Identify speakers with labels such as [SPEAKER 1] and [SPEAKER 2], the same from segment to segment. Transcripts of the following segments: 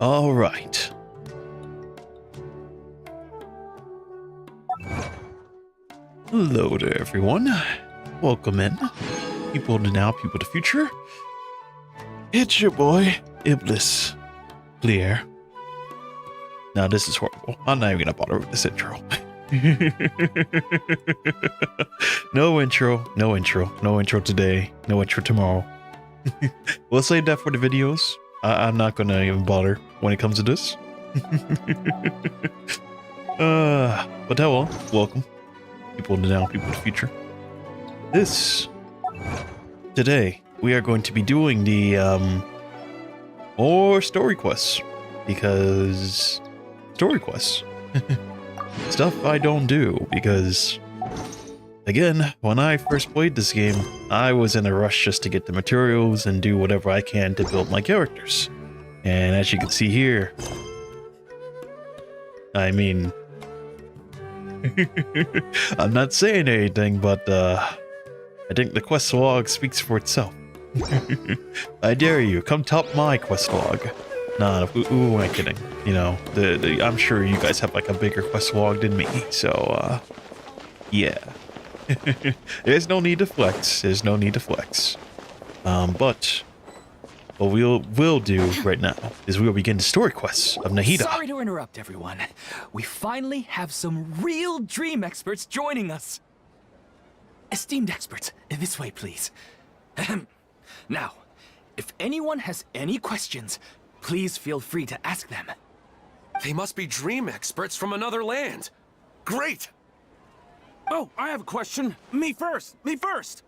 [SPEAKER 1] All right. Hello there, everyone. Welcome in. People to now, people to future. It's your boy, Iblis. Clear. Now, this is horrible. I'm not even gonna bother with this intro. No intro, no intro, no intro today, no intro tomorrow. We'll save that for the videos. I'm not gonna even bother when it comes to this. But well, welcome. People to now, people to future. Today, we are going to be doing the, more story quests. Because, story quests. Stuff I don't do, because, again, when I first played this game, I was in a rush just to get the materials and do whatever I can to build my characters. And as you can see here, I mean, I'm not saying anything, but I think the quest log speaks for itself. I dare you, come top my quest log. Nah, ooh, I'm kidding. You know, I'm sure you guys have like a bigger quest log than me, so yeah. There's no need to flex. There's no need to flex. But what we'll do right now is we'll begin the story quests of Nahida.
[SPEAKER 2] Sorry to interrupt, everyone. We finally have some real dream experts joining us. Esteemed experts, this way, please. Now, if anyone has any questions, please feel free to ask them.
[SPEAKER 3] They must be dream experts from another land. Great!
[SPEAKER 4] Oh, I have a question. Me first. Me first.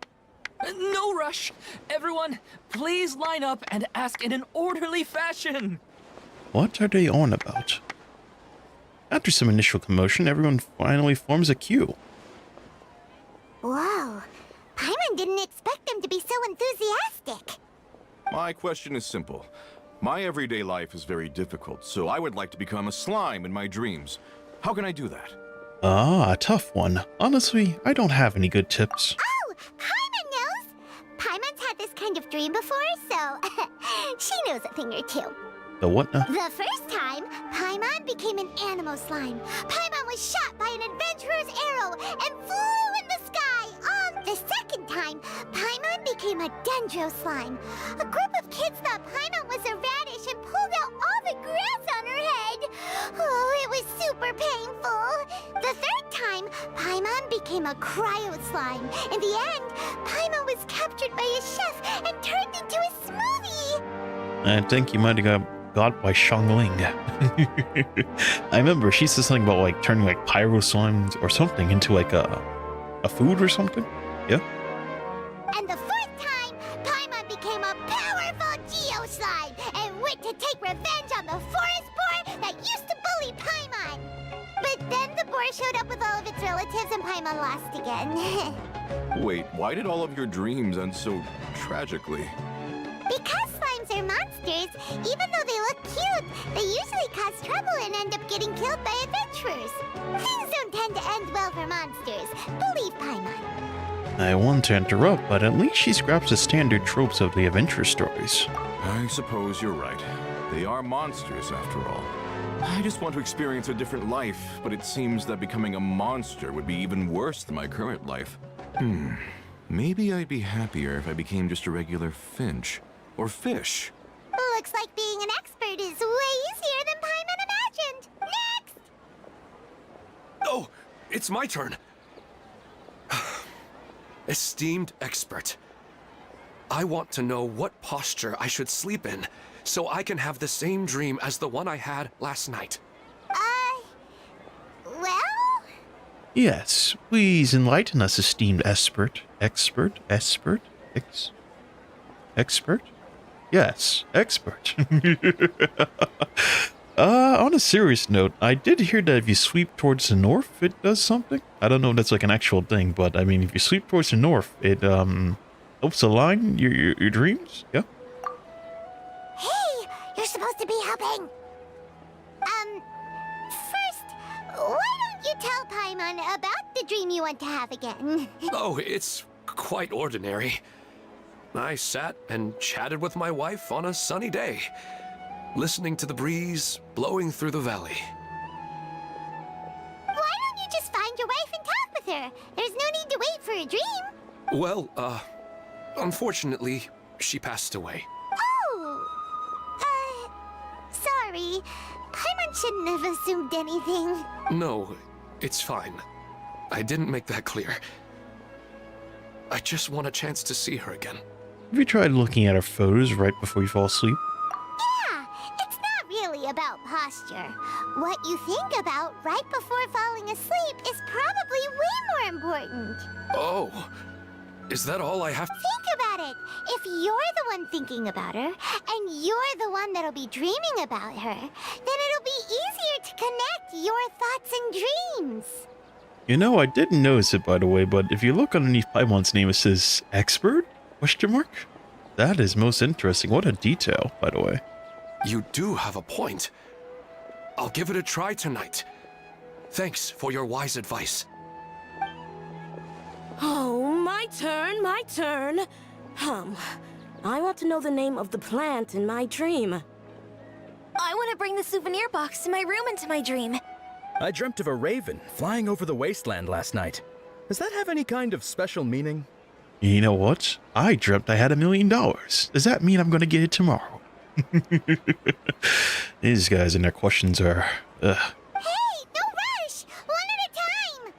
[SPEAKER 2] No rush. Everyone, please line up and ask in an orderly fashion.
[SPEAKER 1] What are they on about? After some initial commotion, everyone finally forms a queue.
[SPEAKER 5] Whoa. Paimon didn't expect them to be so enthusiastic.
[SPEAKER 6] My question is simple. My everyday life is very difficult, so I would like to become a slime in my dreams. How can I do that?
[SPEAKER 1] Ah, a tough one. Honestly, I don't have any good tips.
[SPEAKER 5] Oh, Paimon knows. Paimon's had this kind of dream before, so she knows a thing or two.
[SPEAKER 1] The what now?
[SPEAKER 5] The first time, Paimon became an animal slime. Paimon was shot by an adventurer's arrow and flew in the sky. The second time, Paimon became a dendro slime. A group of kids thought Paimon was a radish and pulled out all the grass on her head. Oh, it was super painful. The third time, Paimon became a cryo slime. In the end, Paimon was captured by a chef and turned into a smoothie.
[SPEAKER 1] I think you might have got by Zhongli. I remember she said something about like turning like pyro slimes or something into like a food or something. Yeah.
[SPEAKER 5] And the fourth time, Paimon became a powerful Geo slime and went to take revenge on the forest boar that used to bully Paimon. But then the boar showed up with all of its relatives and Paimon lost again.
[SPEAKER 6] Wait, why did all of your dreams end so tragically?
[SPEAKER 5] Because slimes are monsters, even though they look cute, they usually cause trouble and end up getting killed by adventurers. Things don't tend to end well for monsters. Believe Paimon.
[SPEAKER 1] I want to interrupt, but at least she scraps the standard tropes of the adventure stories.
[SPEAKER 6] I suppose you're right. They are monsters, after all. I just want to experience a different life, but it seems that becoming a monster would be even worse than my current life. Maybe I'd be happier if I became just a regular finch. Or fish.
[SPEAKER 5] Looks like being an expert is way easier than Paimon imagined. Next!
[SPEAKER 3] Oh, it's my turn. Esteemed expert, I want to know what posture I should sleep in so I can have the same dream as the one I had last night.
[SPEAKER 5] Well?
[SPEAKER 1] Yes, please enlighten us, esteemed expert. Expert? Yes, expert. On a serious note, I did hear that if you sweep towards the north, it does something. I don't know if that's like an actual thing, but I mean, if you sweep towards the north, it helps align your dreams. Yeah.
[SPEAKER 5] Hey, you're supposed to be helping. First, why don't you tell Paimon about the dream you want to have again?
[SPEAKER 3] Oh, it's quite ordinary. I sat and chatted with my wife on a sunny day. listening to the breeze blowing through the valley.
[SPEAKER 5] Why don't you just find your wife and talk with her? There's no need to wait for a dream.
[SPEAKER 3] Well, unfortunately, she passed away.
[SPEAKER 5] Oh, sorry. Paimon shouldn't have assumed anything.
[SPEAKER 3] No, it's fine. I didn't make that clear. I just want a chance to see her again.
[SPEAKER 1] Have you tried looking at her photos right before you fall asleep?
[SPEAKER 5] Yeah, it's not really about posture. What you think about right before falling asleep is probably way more important.
[SPEAKER 3] Oh, is that all I have?
[SPEAKER 5] Think about it. If you're the one thinking about her, and you're the one that'll be dreaming about her, then it'll be easier to connect your thoughts and dreams.
[SPEAKER 1] You know, I didn't notice it, by the way, but if you look underneath Paimon's name, it says expert? Question mark? That is most interesting. What a detail, by the way.
[SPEAKER 3] You do have a point. I'll give it a try tonight. Thanks for your wise advice.
[SPEAKER 7] Oh, my turn, my turn. I want to know the name of the plant in my dream.
[SPEAKER 8] I want to bring the souvenir box to my room into my dream.
[SPEAKER 9] I dreamt of a raven flying over the wasteland last night. Does that have any kind of special meaning?
[SPEAKER 1] You know what? I dreamt I had $1 million. Does that mean I'm going to get it tomorrow? These guys and their questions are...
[SPEAKER 5] Hey, no rush! One at a time!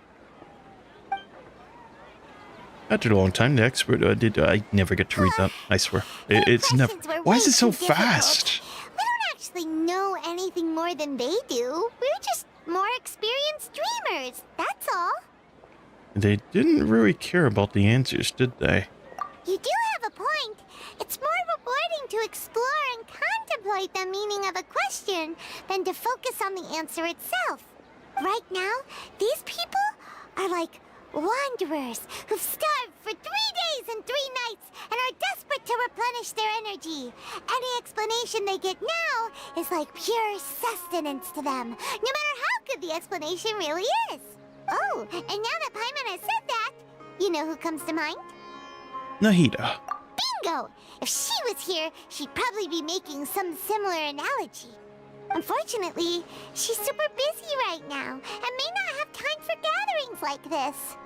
[SPEAKER 1] After a long time, the expert I never get to read that. I swear. It's never...
[SPEAKER 5] Questions were
[SPEAKER 1] Why is
[SPEAKER 5] way
[SPEAKER 1] it so
[SPEAKER 5] too difficult.
[SPEAKER 1] fast?
[SPEAKER 5] We don't actually know anything more than they do. We're just more experienced dreamers, that's all.
[SPEAKER 1] They didn't really care about the answers, did they?
[SPEAKER 5] You do have a point. It's more rewarding to explore and contemplate the meaning of a question than to focus on the answer itself. Right now, these people are like wanderers who've starved for 3 days and 3 nights and are desperate to replenish their energy. Any explanation they get now is like pure sustenance to them, no matter how good the explanation really is. Oh, and now that Paimon has said that, you know who comes to mind?
[SPEAKER 1] Nahida.
[SPEAKER 5] Bingo! If she was here, she'd probably be making some similar analogy. Unfortunately, she's super busy right now and may not have time for gatherings like this.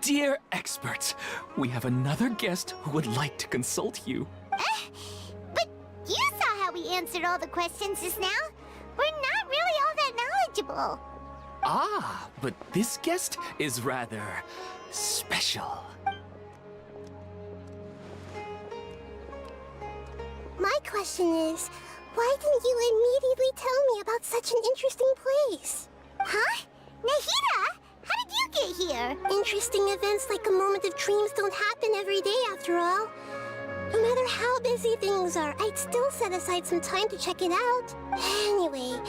[SPEAKER 2] Dear experts, we have another guest who would like to consult you.
[SPEAKER 5] But you saw how we answered all the questions just now. We're not really all that knowledgeable.
[SPEAKER 2] Ah, but this guest is rather special.
[SPEAKER 5] My question is, why didn't you immediately tell me about such an interesting place? Huh? Nahida? How did you get here? Interesting events like a moment of dreams don't happen every day after all. No matter how busy things are, I'd still set aside some time to check it out. Anyway,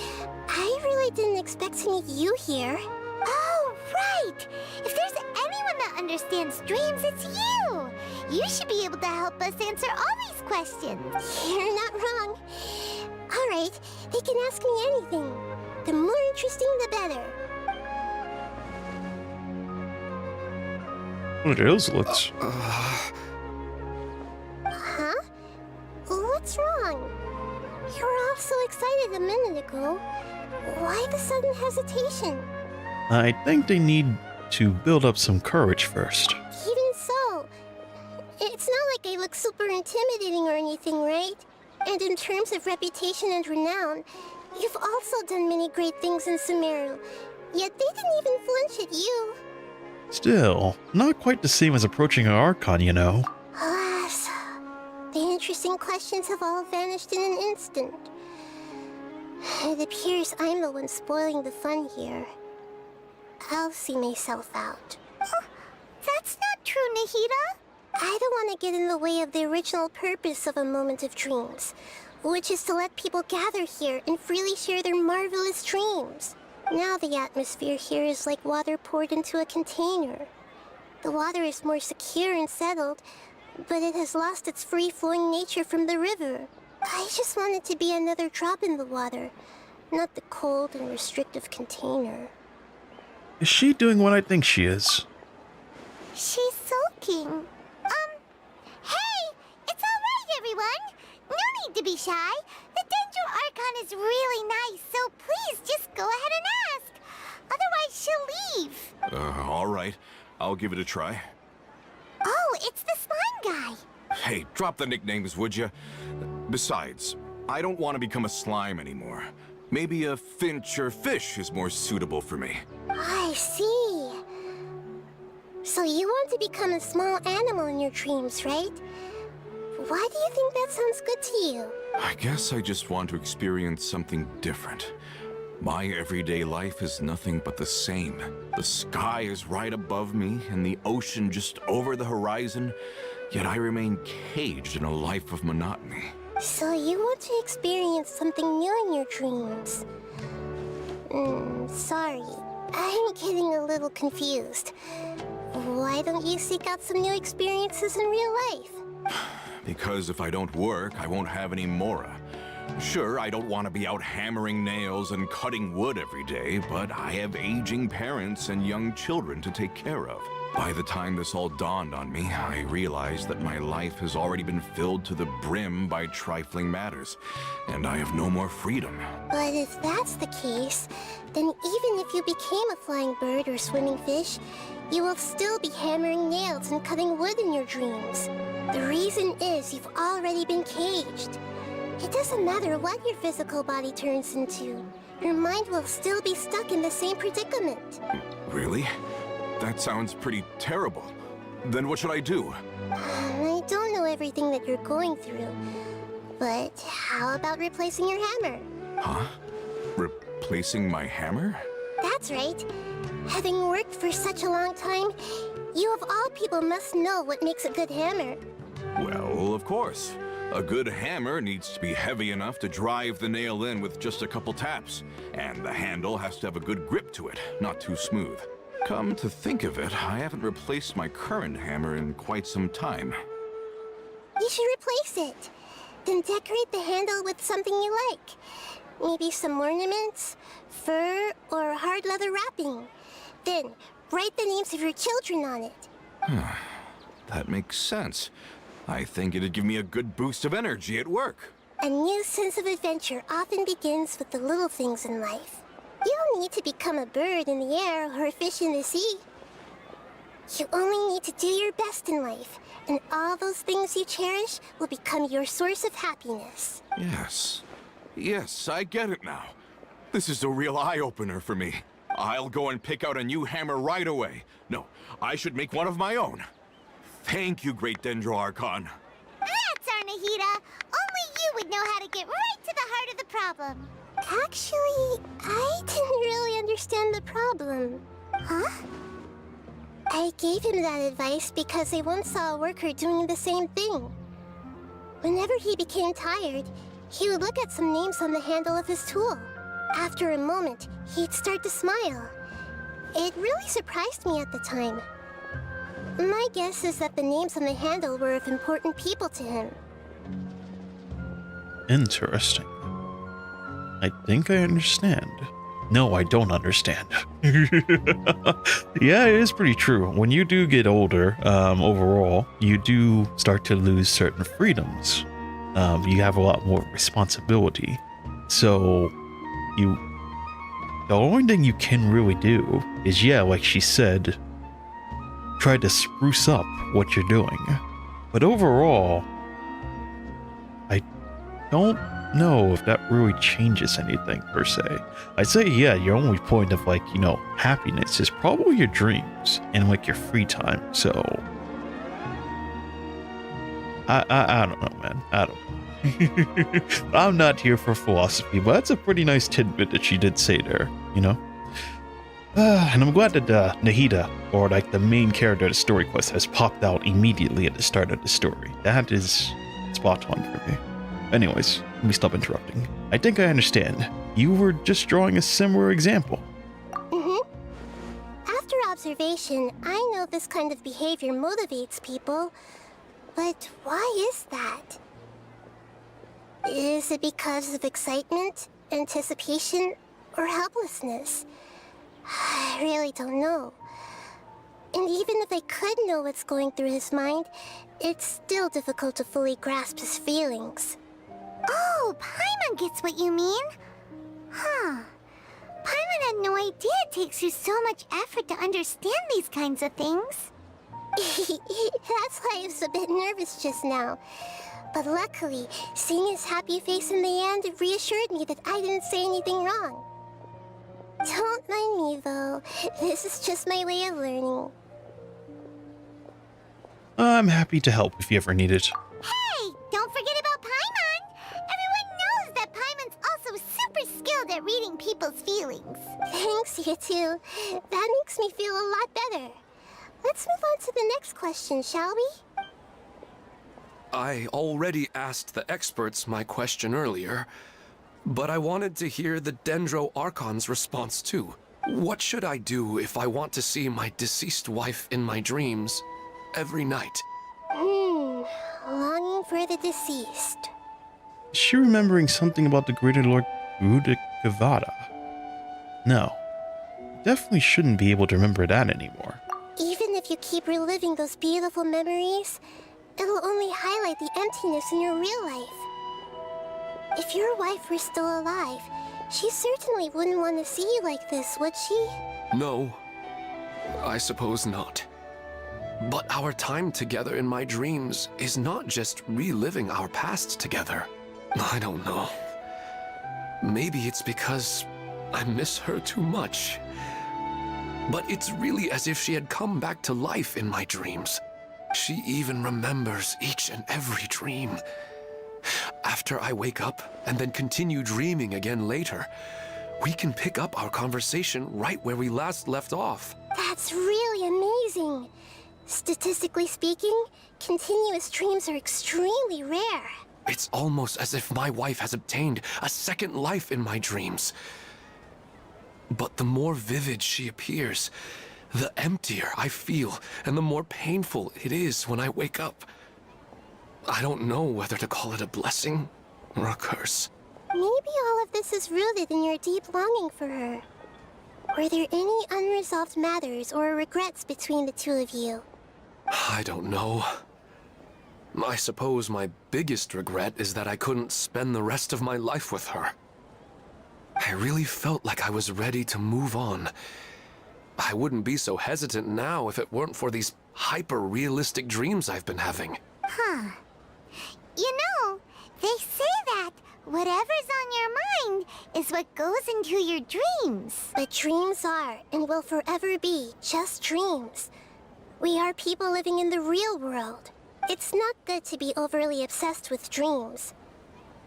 [SPEAKER 5] I really didn't expect to meet you here. Oh, right! If there's anyone that understands dreams, it's you! You should be able to help us answer all these questions. You're not wrong. Alright, they can ask me anything. The more interesting, the better.
[SPEAKER 1] What are those looks?
[SPEAKER 5] Huh? What's wrong? You were all so excited a minute ago. Why the sudden hesitation?
[SPEAKER 1] I think they need to build up some courage first.
[SPEAKER 5] Even so, it's not like I look super intimidating or anything, right? And in terms of reputation and renown, you've also done many great things in Sumeru, yet they didn't even flinch at you.
[SPEAKER 1] Still, not quite the same as approaching an Archon, you know.
[SPEAKER 5] Alas, the interesting questions have all vanished in an instant. It appears I'm the one spoiling the fun here. I'll see myself out. Oh, that's not true, Nahida. I don't want to get in the way of the original purpose of a moment of dreams, which is to let people gather here and freely share their marvelous dreams. Now the atmosphere here is like water poured into a container. The water is more secure and settled, but it has lost its free-flowing nature from the river. I just want it to be another drop in the water, not the cold and restrictive container.
[SPEAKER 1] Is she doing what I think she is?
[SPEAKER 5] She's sulking. Hey! It's all right, everyone! No need to be shy. Archon is really nice, so please just go ahead and ask. Otherwise, she'll leave.
[SPEAKER 6] All right. I'll give it a try.
[SPEAKER 5] Oh, it's the slime guy.
[SPEAKER 6] Hey, drop the nicknames, would you? Besides, I don't want to become a slime anymore. Maybe a finch or fish is more suitable for me.
[SPEAKER 5] I see. So you want to become a small animal in your dreams, right? Why do you think that sounds good to you?
[SPEAKER 6] I guess I just want to experience something different. My everyday life is nothing but the same. The sky is right above me and the ocean just over the horizon, yet I remain caged in a life of monotony.
[SPEAKER 5] So you want to experience something new in your dreams? Sorry. I'm getting a little confused. Why don't you seek out some new experiences in real life?
[SPEAKER 6] Because if I don't work, I won't have any Mora. Sure, I don't want to be out hammering nails and cutting wood every day, but I have aging parents and young children to take care of. By the time this all dawned on me, I realized that my life has already been filled to the brim by trifling matters, and I have no more freedom.
[SPEAKER 5] But if that's the case, then even if you became a flying bird or swimming fish, you will still be hammering nails and cutting wood in your dreams. The reason is you've already been caged. It doesn't matter what your physical body turns into. Your mind will still be stuck in the same predicament.
[SPEAKER 6] Really? That sounds pretty terrible. Then what should I do?
[SPEAKER 5] I don't know everything that you're going through, but how about replacing your hammer?
[SPEAKER 6] Huh? Replacing my hammer?
[SPEAKER 5] That's right. Having worked for such a long time, you of all people must know what makes a good hammer.
[SPEAKER 6] Well, of course. A good hammer needs to be heavy enough to drive the nail in with just a couple taps, and the handle has to have a good grip to it, not too smooth. Come to think of it, I haven't replaced my current hammer in quite some time.
[SPEAKER 5] You should replace it. Then decorate the handle with something you like. Maybe some ornaments, fur, or hard leather wrapping. Then, write the names of your children on it.
[SPEAKER 6] That makes sense. I think it'd give me a good boost of energy at work.
[SPEAKER 5] A new sense of adventure often begins with the little things in life. You don't need to become a bird in the air or a fish in the sea. You only need to do your best in life, and all those things you cherish will become your source of happiness.
[SPEAKER 6] Yes. Yes, I get it now. This is a real eye-opener for me. I'll go and pick out a new hammer right away. No, I should make one of my own. Thank you, Great Dendro Archon.
[SPEAKER 5] That's our Nahida. Only you would know how to get right to the heart of the problem. Actually, I didn't really understand the problem. Huh? I gave him that advice because I once saw a worker doing the same thing. Whenever he became tired, he would look at some names on the handle of his tool. After a moment, he'd start to smile. It really surprised me at the time. My guess is that the names on the handle were of important people to him.
[SPEAKER 1] Interesting. I think I understand. No, I don't understand. Yeah, it is pretty true. When you do get older, overall, you do start to lose certain freedoms. You have a lot more responsibility. So, the only thing you can really do is, yeah, like she said, try to spruce up what you're doing. But overall, I don't know if that really changes anything per se. I'd say, yeah, your only point of, like, you know, happiness is probably your dreams and like your free time. So I don't know, man. I don't know. I'm not here for philosophy, but that's a pretty nice tidbit that she did say there, you know? And I'm glad that Nahida, or like the main character of the story quest, has popped out immediately at the start of the story. That is spot on for me. Anyways, let me stop interrupting. I think I understand. You were just drawing a similar example.
[SPEAKER 5] After observation, I know this kind of behavior motivates people. But why is that? Is it because of excitement, anticipation, or helplessness? I really don't know. And even if I could know what's going through his mind, it's still difficult to fully grasp his feelings. Oh, Oh, Paimon gets what you mean. Huh. Paimon had no idea it takes you so much effort to understand these kinds of things.
[SPEAKER 10] That's why I was a bit nervous just now. But luckily, seeing his happy face in the end reassured me that I didn't say anything wrong. Don't mind me, though. This is just my way of learning.
[SPEAKER 1] I'm happy to help if you ever need it.
[SPEAKER 5] Hey, don't forget about Paimon! Everyone knows that Paimon's also super skilled at reading people's feelings.
[SPEAKER 10] Thanks, you too. That makes me feel a lot better. Let's move on to the next question, shall we?
[SPEAKER 3] I already asked the experts my question earlier, but I wanted to hear the Dendro Archon's response too. What should I do if I want to see my deceased wife in my dreams every night?
[SPEAKER 10] Longing for the deceased.
[SPEAKER 1] Is she remembering something about the greater Lord Rudikavada? No. Definitely shouldn't be able to remember that anymore.
[SPEAKER 10] Even if you keep reliving those beautiful memories, it'll only highlight the emptiness in your real life. If your wife were still alive, she certainly wouldn't want to see you like this, would she?
[SPEAKER 3] No, I suppose not. But our time together in my dreams is not just reliving our past together. I don't know. Maybe it's because I miss her too much. But it's really as if she had come back to life in my dreams. She even remembers each and every dream. After I wake up and then continue dreaming again later, we can pick up our conversation right where we last left off.
[SPEAKER 10] That's really amazing. Statistically speaking, continuous dreams are extremely rare.
[SPEAKER 3] It's almost as if my wife has obtained a second life in my dreams. But the more vivid she appears, the emptier I feel, and the more painful it is when I wake up. I don't know whether to call it a blessing or a curse.
[SPEAKER 10] Maybe all of this is rooted in your deep longing for her. Were there any unresolved matters or regrets between the two of you?
[SPEAKER 3] I don't know. I suppose my biggest regret is that I couldn't spend the rest of my life with her. I really felt like I was ready to move on. I wouldn't be so hesitant now if it weren't for these hyper-realistic dreams I've been having.
[SPEAKER 5] Huh. You know, they say that whatever's on your mind is what goes into your dreams.
[SPEAKER 10] But dreams are, and will forever be, just dreams. We are people living in the real world. It's not good to be overly obsessed with dreams.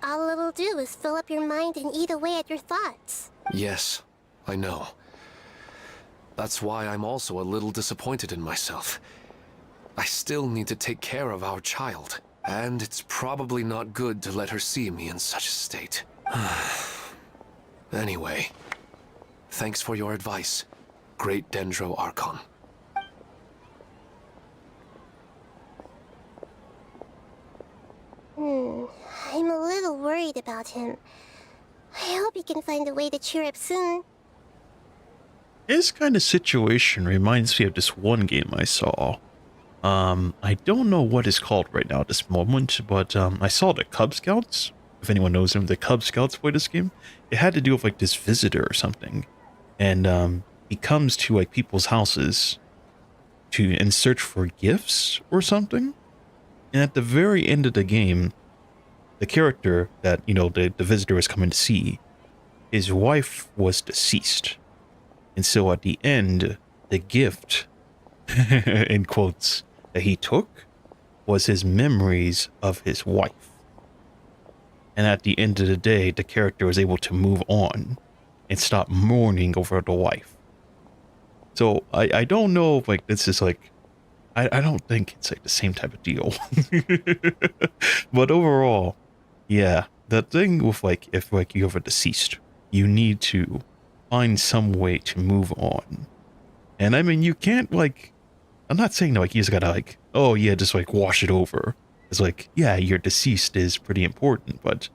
[SPEAKER 10] All it'll do is fill up your mind and eat away at your thoughts.
[SPEAKER 3] Yes, I know. That's why I'm also a little disappointed in myself. I still need to take care of our child, and it's probably not good to let her see me in such a state. Anyway, thanks for your advice, Great Dendro Archon.
[SPEAKER 10] I'm a little worried about him. I hope he can find a way to cheer up soon.
[SPEAKER 1] This kind of situation reminds me of this one game I saw. I don't know what it's called right now at this moment, but I saw the Cub Scouts. If anyone knows them, the Cub Scouts play this game. It had to do with like this visitor or something, and he comes to like people's houses in search for gifts or something. And at the very end of the game, the character that the visitor is coming to see, his wife was deceased, and so at the end, the gift, in quotes, that he took was his memories of his wife. And at the end of the day, the character was able to move on and stop mourning over the wife. So I don't know if like this is like, I don't think it's like the same type of deal. But overall, yeah, the thing with like if like you have a deceased, you need to find some way to move on. And I mean, you can't like, I'm not saying like you just gotta like, oh yeah, just like wash it over. It's like, yeah, your deceased is pretty important, but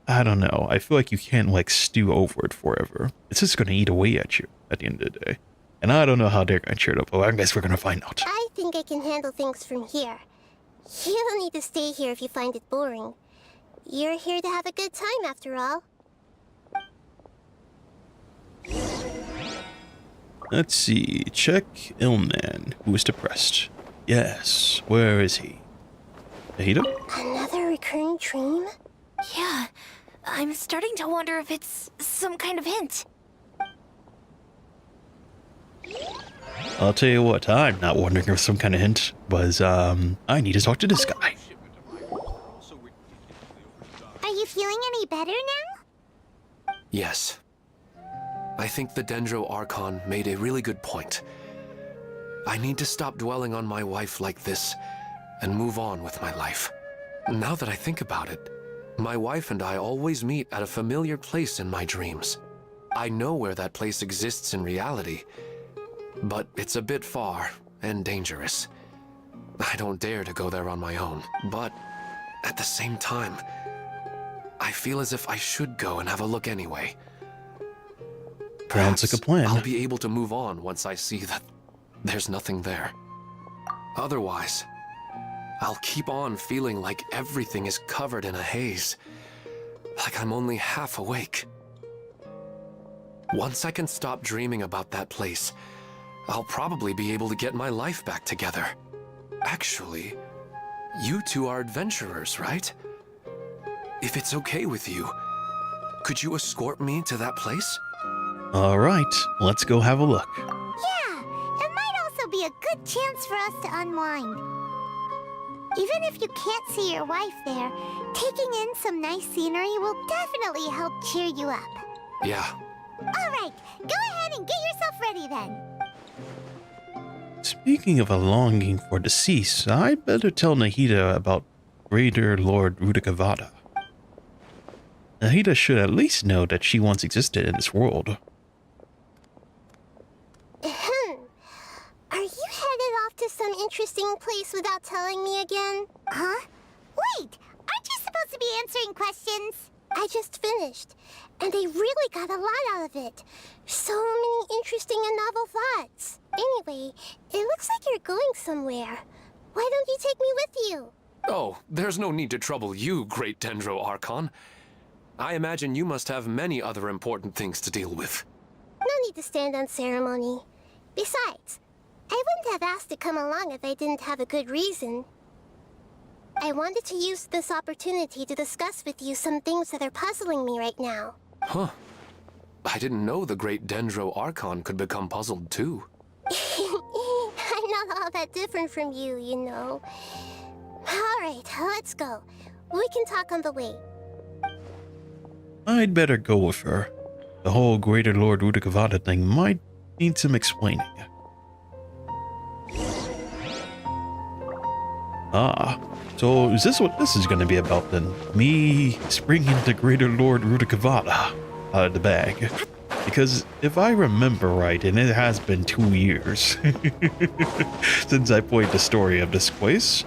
[SPEAKER 1] I don't know. I feel like you can't like stew over it forever. It's just gonna eat away at you at the end of the day. And I don't know how they're gonna cheer it up, but I guess we're gonna find out.
[SPEAKER 10] I think I can handle things from here. You don't need to stay here if you find it boring. You're here to have a good time after all.
[SPEAKER 1] Let's see. Check Illman, who is depressed. Yes, where is he? Nahida?
[SPEAKER 10] Another recurring dream?
[SPEAKER 8] Yeah, I'm starting to wonder if it's some kind of hint.
[SPEAKER 1] I'll tell you what, I'm not wondering if some kind of hint was, I need to talk to this guy.
[SPEAKER 5] Are you feeling any better now?
[SPEAKER 3] Yes. I think the Dendro Archon made a really good point. I need to stop dwelling on my wife like this and move on with my life. Now that I think about it, my wife and I always meet at a familiar place in my dreams. I know where that place exists in reality, but it's a bit far and dangerous. I don't dare to go there on my own, but at the same time, I feel as if I should go and have a look anyway.
[SPEAKER 1] Sounds like a plan.
[SPEAKER 3] I'll be able to move on once I see that there's nothing there. Otherwise, I'll keep on feeling like everything is covered in a haze, like I'm only half awake. Once I can stop dreaming about that place, I'll probably be able to get my life back together. Actually, you two are adventurers, right? If it's okay with you, could you escort me to that place?
[SPEAKER 1] All right, let's go have a look.
[SPEAKER 5] Yeah, it might also be a good chance for us to unwind. Even if you can't see your wife there, taking in some nice scenery will definitely help cheer you up.
[SPEAKER 3] Yeah.
[SPEAKER 5] All right, go ahead and get yourself ready then.
[SPEAKER 1] Speaking of a longing for decease, I'd better tell Nahida about Greater Lord Rudikavada. Nahida should at least know that she once existed in this world.
[SPEAKER 10] Are you headed off to some interesting place without telling me again?
[SPEAKER 5] Huh? Wait, aren't you supposed to be answering questions?
[SPEAKER 10] I just finished, and I really got a lot out of it. So many interesting and novel thoughts. Anyway, it looks like you're going somewhere. Why don't you take me with you?
[SPEAKER 3] Oh, there's no need to trouble you, great Dendro Archon. I imagine you must have many other important things to deal with.
[SPEAKER 10] No need to stand on ceremony. Besides, I wouldn't have asked to come along if I didn't have a good reason. I wanted to use this opportunity to discuss with you some things that are puzzling me right now.
[SPEAKER 3] Huh. I didn't know the great Dendro Archon could become puzzled too.
[SPEAKER 10] I'm not all that different from you, you know. Alright, let's go. We can talk on the way.
[SPEAKER 1] I'd better go with her. The whole Greater Lord Rudikavada thing might need some explaining. Ah, so is this what this is going to be about then? Me springing the Greater Lord Rudikavada out of the bag. Because if I remember right, and it has been 2 years since I played the story of this place,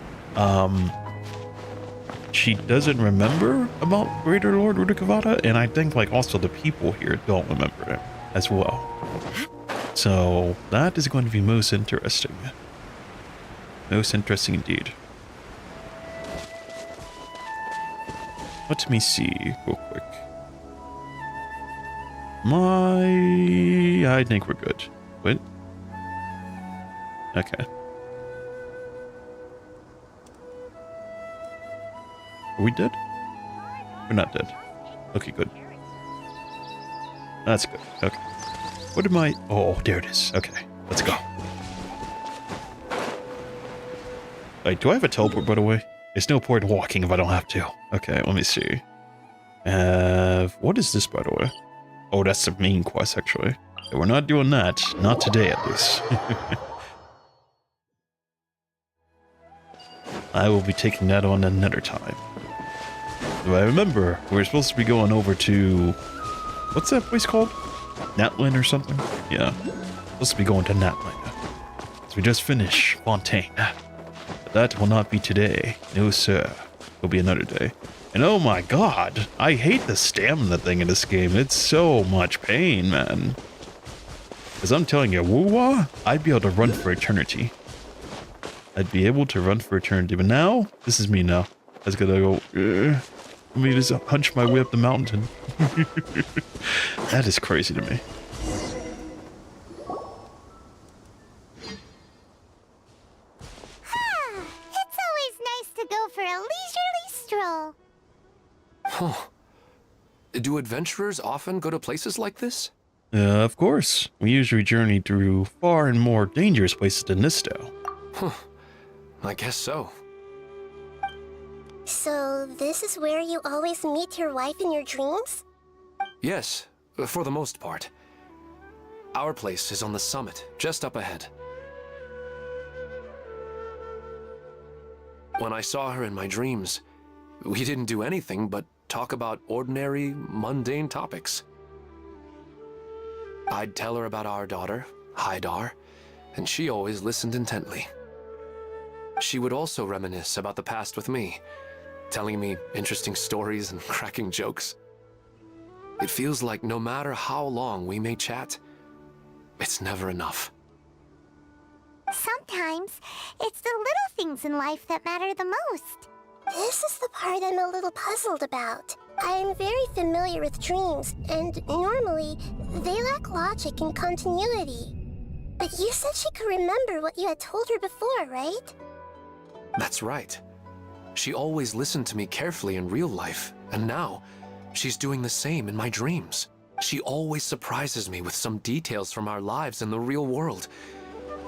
[SPEAKER 1] she doesn't remember about Greater Lord Rudikavada, and I think like also the people here don't remember it as well. So that is going to be most interesting. Most interesting indeed. Let me see real quick. I think we're good. Wait. Okay. Are we dead? We're not dead. Okay, good. That's good. Okay. What am I? Oh, there it is. Okay, let's go. Wait, do I have a teleport, by the way? There's no point walking if I don't have to. Okay, let me see. What is this, by the way? Oh, that's the main quest, actually. Okay, we're not doing that. Not today, at least. I will be taking that on another time. Do I remember? We're supposed to be going over to... What's that place called? Natlin or something? Yeah. Supposed to be going to Natlin. So we just finished Fontaine. But that will not be today. No, sir. It'll be another day. And oh my god, I hate the stamina thing in this game. It's so much pain, man. Because I'm telling you, woo-wah, I'd be able to run for eternity. I'd be able to run for eternity. But now, this is me now. I was gonna go... Let me just hunch my way up the mountain. That is crazy to me.
[SPEAKER 5] It's always nice to go for a leisurely stroll.
[SPEAKER 3] Huh. Do adventurers often go to places like this?
[SPEAKER 1] Of course. We usually journey through far and more dangerous places than this, though.
[SPEAKER 3] Huh. I guess so.
[SPEAKER 10] So, this is where you always meet your wife in your dreams?
[SPEAKER 3] Yes, for the most part. Our place is on the summit, just up ahead. When I saw her in my dreams, we didn't do anything but talk about ordinary, mundane topics. I'd tell her about our daughter, Haidar, and she always listened intently. She would also reminisce about the past with me, telling me interesting stories and cracking jokes. It feels like no matter how long we may chat, it's never enough.
[SPEAKER 5] Sometimes, it's the little things in life that matter the most.
[SPEAKER 10] This is the part I'm a little puzzled about. I'm very familiar with dreams, and normally, they lack logic and continuity. But you said she could remember what you had told her before, right?
[SPEAKER 3] That's right. She always listened to me carefully in real life, and now, she's doing the same in my dreams. She always surprises me with some details from our lives in the real world.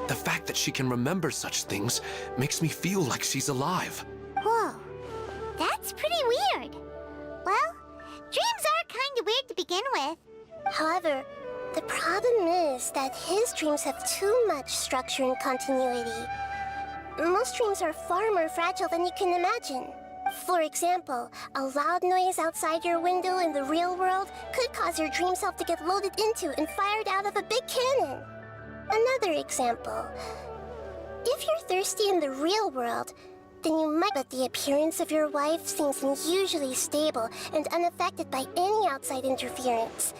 [SPEAKER 3] The fact that she can remember such things makes me feel like she's alive.
[SPEAKER 5] Whoa, that's pretty weird. Well, dreams are kind of weird to begin with.
[SPEAKER 10] However, the problem is that his dreams have too much structure and continuity. Most dreams are far more fragile than you can imagine. For example, a loud noise outside your window in the real world could cause your dream self to get loaded into and fired out of a big cannon. Another example. If you're thirsty in the real world, then you might, but the appearance of your wife seems unusually stable and unaffected by any outside interference.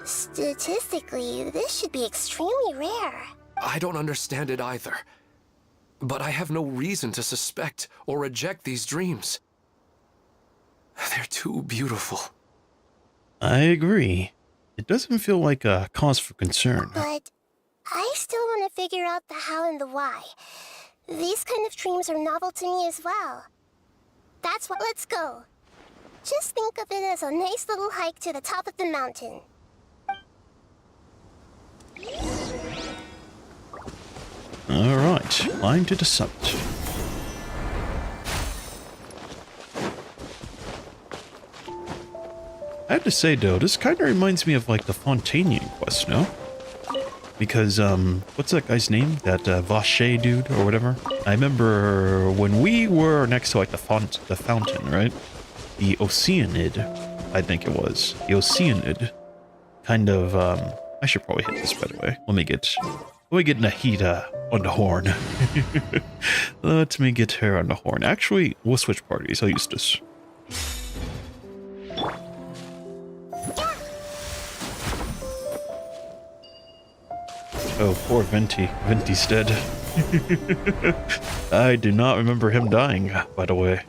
[SPEAKER 10] Statistically, this should be extremely rare.
[SPEAKER 3] I don't understand it either. But I have no reason to suspect or reject these dreams. They're too beautiful.
[SPEAKER 1] I agree. It doesn't feel like a cause for concern.
[SPEAKER 10] But I still want to figure out the how and the why. These kind of dreams are novel to me as well. That's what, let's go. Just think of it as a nice little hike to the top of the mountain.
[SPEAKER 1] Alright, climb to the summit. I have to say though, this kind of reminds me of like the Fontainian quest, no? Because, what's that guy's name? That Vache dude or whatever? I remember when we were next to like the fountain, right? The Oceanid, I think it was. The Oceanid kind of, I should probably hit this by the way. Let me get Nahida on the horn. Let me get her on the horn. Actually, we'll switch parties. I'll use this. Oh, poor Venti. Venti's dead. I do not remember him dying, by the way.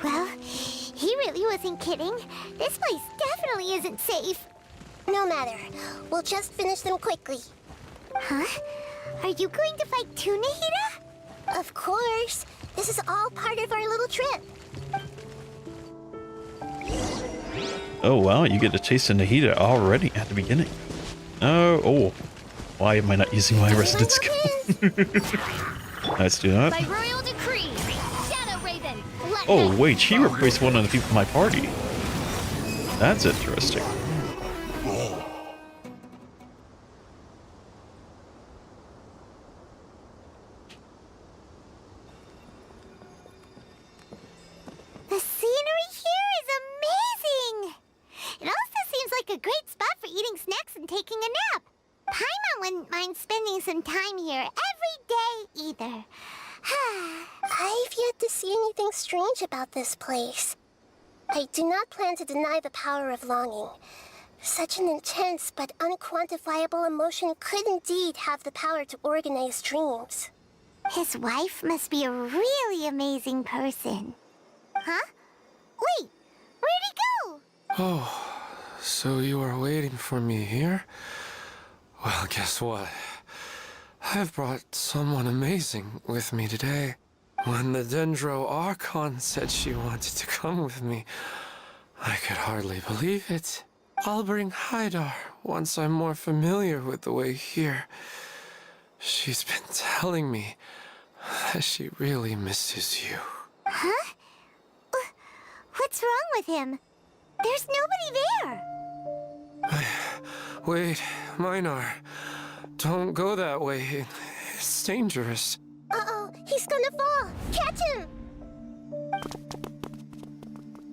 [SPEAKER 5] Well, he really wasn't kidding. This place definitely isn't safe.
[SPEAKER 10] No matter. We'll just finish them quickly.
[SPEAKER 5] Huh? Are you going to fight too, Nahida?
[SPEAKER 10] Of course. This is all part of our little trip.
[SPEAKER 1] Oh wow, you get a taste of Nahida already at the beginning. Oh. Why am I not using my resident skill? Let's do that.
[SPEAKER 8] By royal decree, Shadow Raven.
[SPEAKER 1] Oh wait, she replaced one of the people in my party. That's interesting.
[SPEAKER 5] The scenery here is amazing! It also seems like a great spot for eating snacks and taking a nap. Paimon wouldn't mind spending some time here every day either.
[SPEAKER 10] I've yet to see anything strange about this place. I do not plan to deny the power of longing. Such an intense but unquantifiable emotion could indeed have the power to organize dreams.
[SPEAKER 5] His wife must be a really amazing person. Huh? Wait, where'd he go?
[SPEAKER 3] Oh, so you are waiting for me here? Well, guess what? I've brought someone amazing with me today. When the Dendro Archon said she wanted to come with me, I could hardly believe it. I'll bring Haidar once I'm more familiar with the way here. She's been telling me that she really misses you.
[SPEAKER 5] Huh? What's wrong with him? There's nobody there.
[SPEAKER 3] Wait, Minar. Don't go that way. It's dangerous.
[SPEAKER 10] Uh-oh, he's gonna fall! Catch him!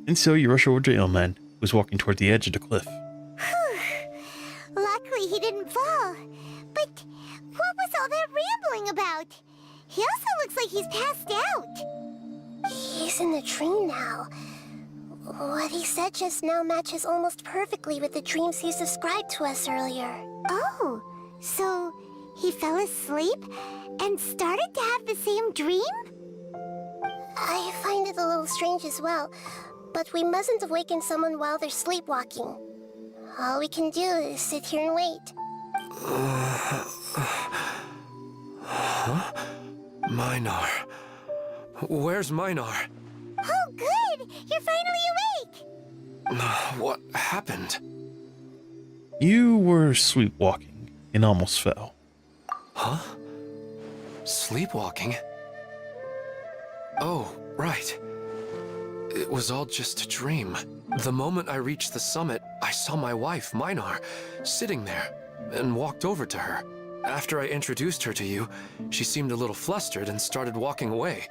[SPEAKER 1] And so you rush over to Ilman, who's walking toward the edge of the cliff.
[SPEAKER 5] Luckily he didn't fall. But what was all that rambling about? He also looks like he's passed out.
[SPEAKER 10] He's in a dream now. What he said just now matches almost perfectly with the dreams he's described to us earlier.
[SPEAKER 5] Oh, so he fell asleep and started to have the same dream?
[SPEAKER 10] I find it a little strange as well, but we mustn't awaken someone while they're sleepwalking. All we can do is sit here and wait.
[SPEAKER 3] Huh? Minar. Where's Minar?
[SPEAKER 5] Oh, good! You're finally awake!
[SPEAKER 3] What happened?
[SPEAKER 1] You were sleepwalking and almost fell.
[SPEAKER 3] Huh? Sleepwalking? Oh, right. It was all just a dream. The moment I reached the summit, I saw my wife, Minar, sitting there, and walked over to her. After I introduced her to you, she seemed a little flustered and started walking away.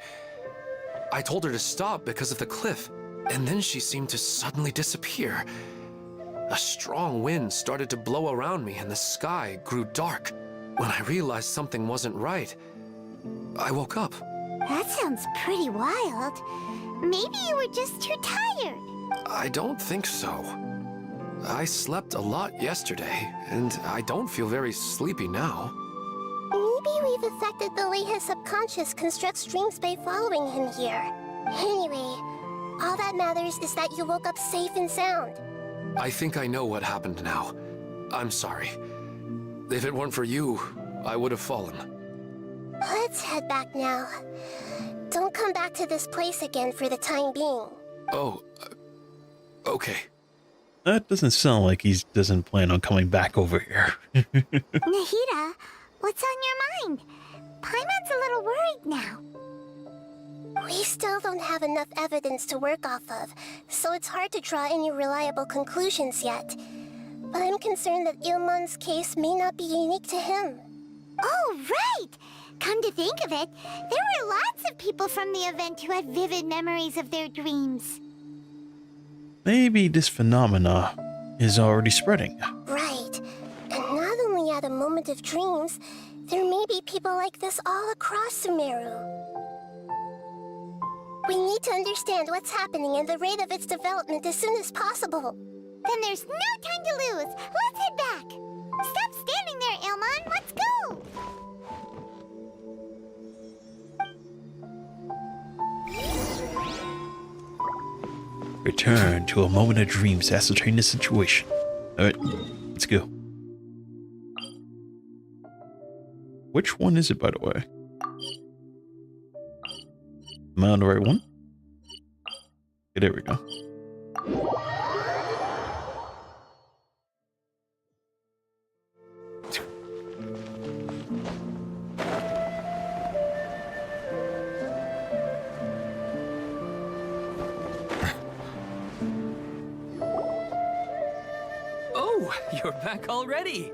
[SPEAKER 3] I told her to stop because of the cliff, and then she seemed to suddenly disappear. A strong wind started to blow around me and the sky grew dark. When I realized something wasn't right, I woke up.
[SPEAKER 5] That sounds pretty wild. Maybe you were just too tired.
[SPEAKER 3] I don't think so. I slept a lot yesterday, and I don't feel very sleepy now.
[SPEAKER 10] Maybe we've affected the way his subconscious constructs dreams by following him here. Anyway, all that matters is that you woke up safe and sound.
[SPEAKER 3] I think I know what happened now. I'm sorry. If it weren't for you, I would have fallen.
[SPEAKER 10] Let's head back now. Don't come back to this place again for the time being.
[SPEAKER 3] Oh, okay.
[SPEAKER 1] That doesn't sound like he doesn't plan on coming back over here.
[SPEAKER 5] Nahida, what's on your mind? Paimon's a little worried now.
[SPEAKER 10] We still don't have enough evidence to work off of, so it's hard to draw any reliable conclusions yet. But I'm concerned that Ilmon's case may not be unique to him.
[SPEAKER 5] Oh, right! Come to think of it, there were lots of people from the event who had vivid memories of their dreams.
[SPEAKER 1] Maybe this phenomena is already spreading.
[SPEAKER 10] Right. And not only at a moment of dreams, there may be people like this all across Sumeru. We need to understand what's happening and the rate of its development as soon as possible.
[SPEAKER 5] Then there's no time to lose. Let's head back. Stop standing there, Ilmon. Let's go.
[SPEAKER 1] Return to a moment of dreams to ascertain the situation. Alright, let's go. Which one is it, by the way? Am I on the right one? Okay, there we go.
[SPEAKER 2] Oh, you're back already.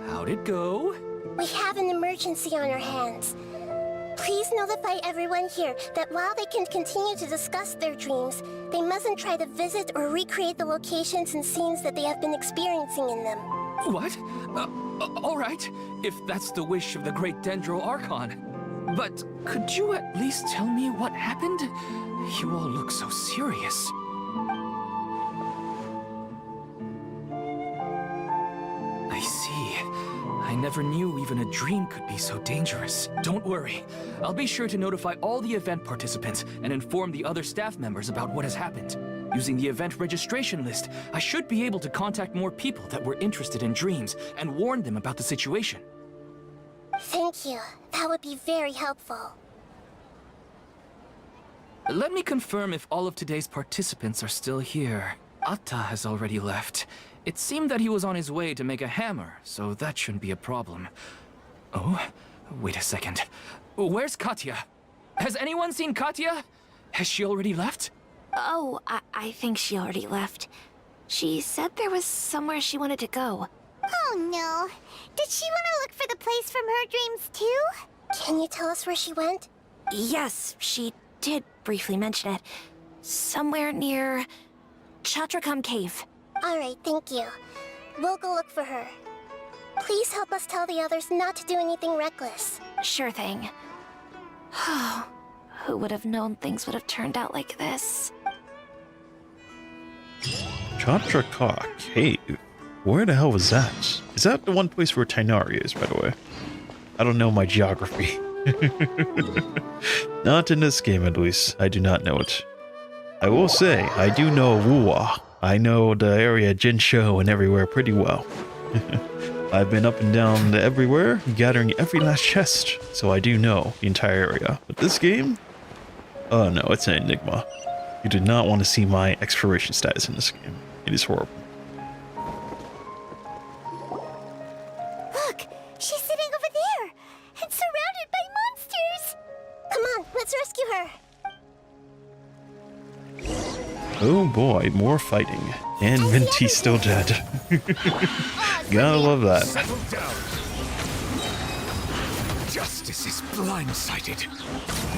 [SPEAKER 2] How'd it go?
[SPEAKER 10] We have an emergency on our hands. Please notify everyone here that while they can continue to discuss their dreams, they mustn't try to visit or recreate the locations and scenes that they have been experiencing in them.
[SPEAKER 2] What? All right, if that's the wish of the great Dendro Archon. But could you at least tell me what happened? You all look so serious. I see. I never knew even a dream could be so dangerous. Don't worry. I'll be sure to notify all the event participants and inform the other staff members about what has happened. Using the event registration list, I should be able to contact more people that were interested in dreams and warn them about the situation.
[SPEAKER 10] Thank you. That would be very helpful.
[SPEAKER 2] Let me confirm if all of today's participants are still here. Atta has already left. It seemed that he was on his way to make a hammer, so that shouldn't be a problem. Oh, wait a second. Where's Katya? Has anyone seen Katya? Has she already left?
[SPEAKER 8] Oh, I think she already left. She said there was somewhere she wanted to go.
[SPEAKER 5] Oh no. Did she want to look for the place from her dreams too?
[SPEAKER 10] Can you tell us where she went?
[SPEAKER 8] Yes, she did briefly mention it. Somewhere near Chatrakam Cave.
[SPEAKER 10] Alright, thank you. We'll go look for her. Please help us tell the others not to do anything reckless.
[SPEAKER 8] Sure thing. Who would have known things would have turned out like this?
[SPEAKER 1] Chatraka Cave? Where the hell was that? Is that the one place where Tainari is, by the way? I don't know my geography. Not in this game, at least. I do not know it. I will say, I do know Wuwa. I know the area Jinsho and everywhere pretty well. I've been up and down everywhere, gathering every last chest, so I do know the entire area. But this game? Oh no, it's an enigma. You do not want to see my exploration status in this game. It is horrible.
[SPEAKER 5] Look! She's sitting over there! And surrounded by monsters!
[SPEAKER 10] Come on, let's rescue her!
[SPEAKER 1] Oh boy, more fighting. And Minty's still dead. Gotta love that.
[SPEAKER 2] Settle down. Justice is blindsided.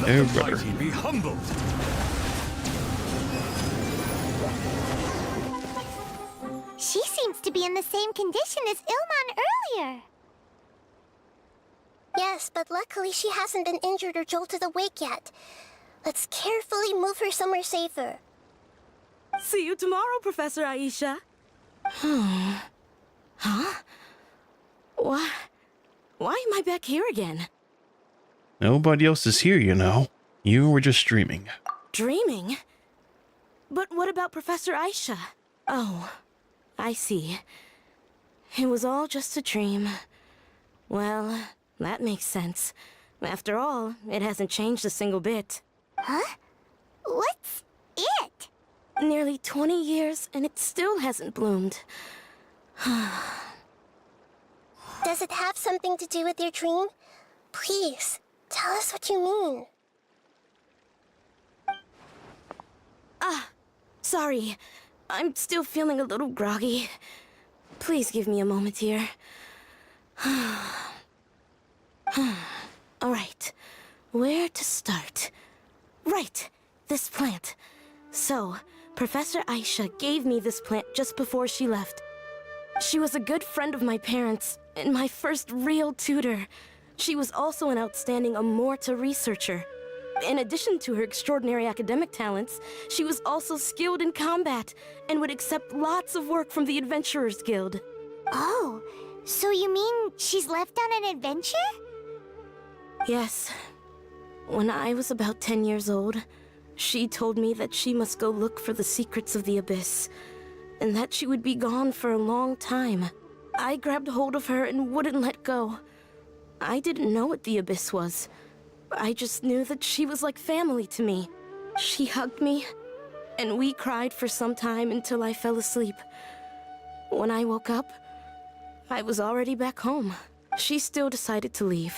[SPEAKER 1] Oh, brother.
[SPEAKER 2] Be humbled.
[SPEAKER 5] She seems to be in the same condition as Ilman earlier.
[SPEAKER 10] Yes, but luckily she hasn't been injured or jolted awake yet. Let's carefully move her somewhere safer.
[SPEAKER 7] See you tomorrow, Professor Aisha. Huh? Why am I back here again?
[SPEAKER 1] Nobody else is here, you know. You were just dreaming.
[SPEAKER 7] Dreaming? But what about Professor Aisha? Oh, I see. It was all just a dream. Well, that makes sense. After all, it hasn't changed a single bit.
[SPEAKER 5] Huh? What's it?
[SPEAKER 7] Nearly 20 years, and it still hasn't bloomed.
[SPEAKER 10] Does it have something to do with your dream? Please, tell us what you mean.
[SPEAKER 7] Sorry. I'm still feeling a little groggy. Please give me a moment here. Alright, where to start? Right, this plant. So, Professor Aisha gave me this plant just before she left. She was a good friend of my parents, and my first real tutor. She was also an outstanding Amorta researcher. In addition to her extraordinary academic talents, she was also skilled in combat, and would accept lots of work from the Adventurers Guild.
[SPEAKER 5] Oh, so you mean she's left on an adventure?
[SPEAKER 7] Yes. When I was about 10 years old, she told me that she must go look for the secrets of the Abyss, and that she would be gone for a long time. I grabbed hold of her and wouldn't let go. I didn't know what the Abyss was. I just knew that she was like family to me. She hugged me, and we cried for some time until I fell asleep. When I woke up, I was already back home. She still decided to leave,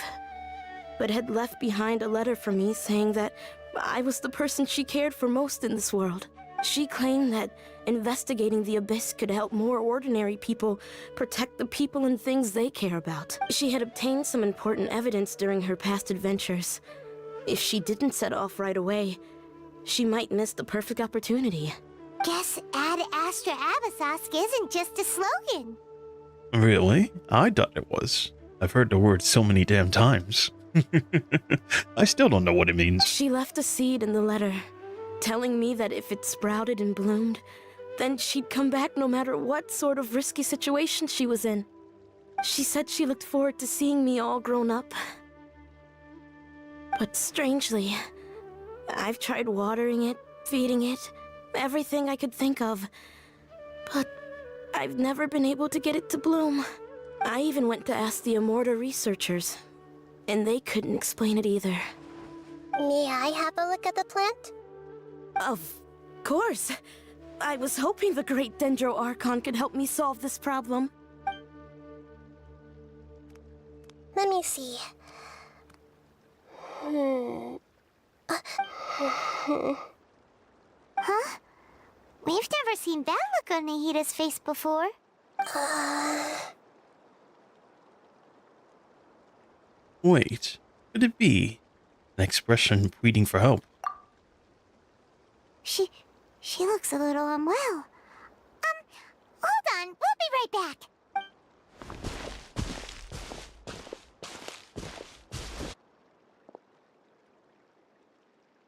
[SPEAKER 7] but had left behind a letter for me saying that I was the person she cared for most in this world. She claimed that investigating the Abyss could help more ordinary people protect the people and things they care about. She had obtained some important evidence during her past adventures. If she didn't set off right away, she might miss the perfect opportunity.
[SPEAKER 5] Guess Ad Astra Abyssosque isn't just a slogan.
[SPEAKER 1] Really? I thought it was. I've heard the word so many damn times. I still don't know what it means.
[SPEAKER 7] She left a seed in the letter, telling me that if it sprouted and bloomed, then she'd come back no matter what sort of risky situation she was in. She said she looked forward to seeing me all grown up. But strangely, I've tried watering it, feeding it, everything I could think of. But I've never been able to get it to bloom. I even went to ask the Immorta researchers, and they couldn't explain it either.
[SPEAKER 10] May I have a look at the plant?
[SPEAKER 7] Of course. I was hoping the great Dendro Archon could help me solve this problem.
[SPEAKER 10] Let me see.
[SPEAKER 5] Huh? We've never seen that look on Nahida's face before.
[SPEAKER 1] Wait, could it be an expression pleading for help?
[SPEAKER 5] She looks a little unwell. Hold on, we'll be right back.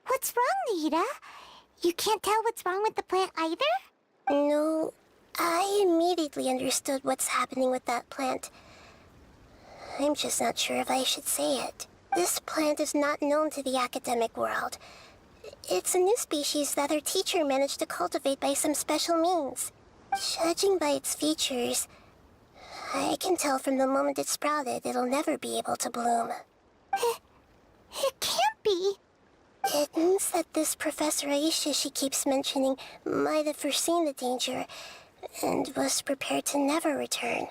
[SPEAKER 5] What's wrong, Nahida? You can't tell what's wrong with the plant either?
[SPEAKER 10] No, I immediately understood what's happening with that plant. I'm just not sure if I should say it. This plant is not known to the academic world. It's a new species that our teacher managed to cultivate by some special means. Judging by its features, I can tell from the moment it sprouted it'll never be able to bloom.
[SPEAKER 5] It can't be.
[SPEAKER 10] It means that this Professor Aisha she keeps mentioning might have foreseen the danger and was prepared to never return.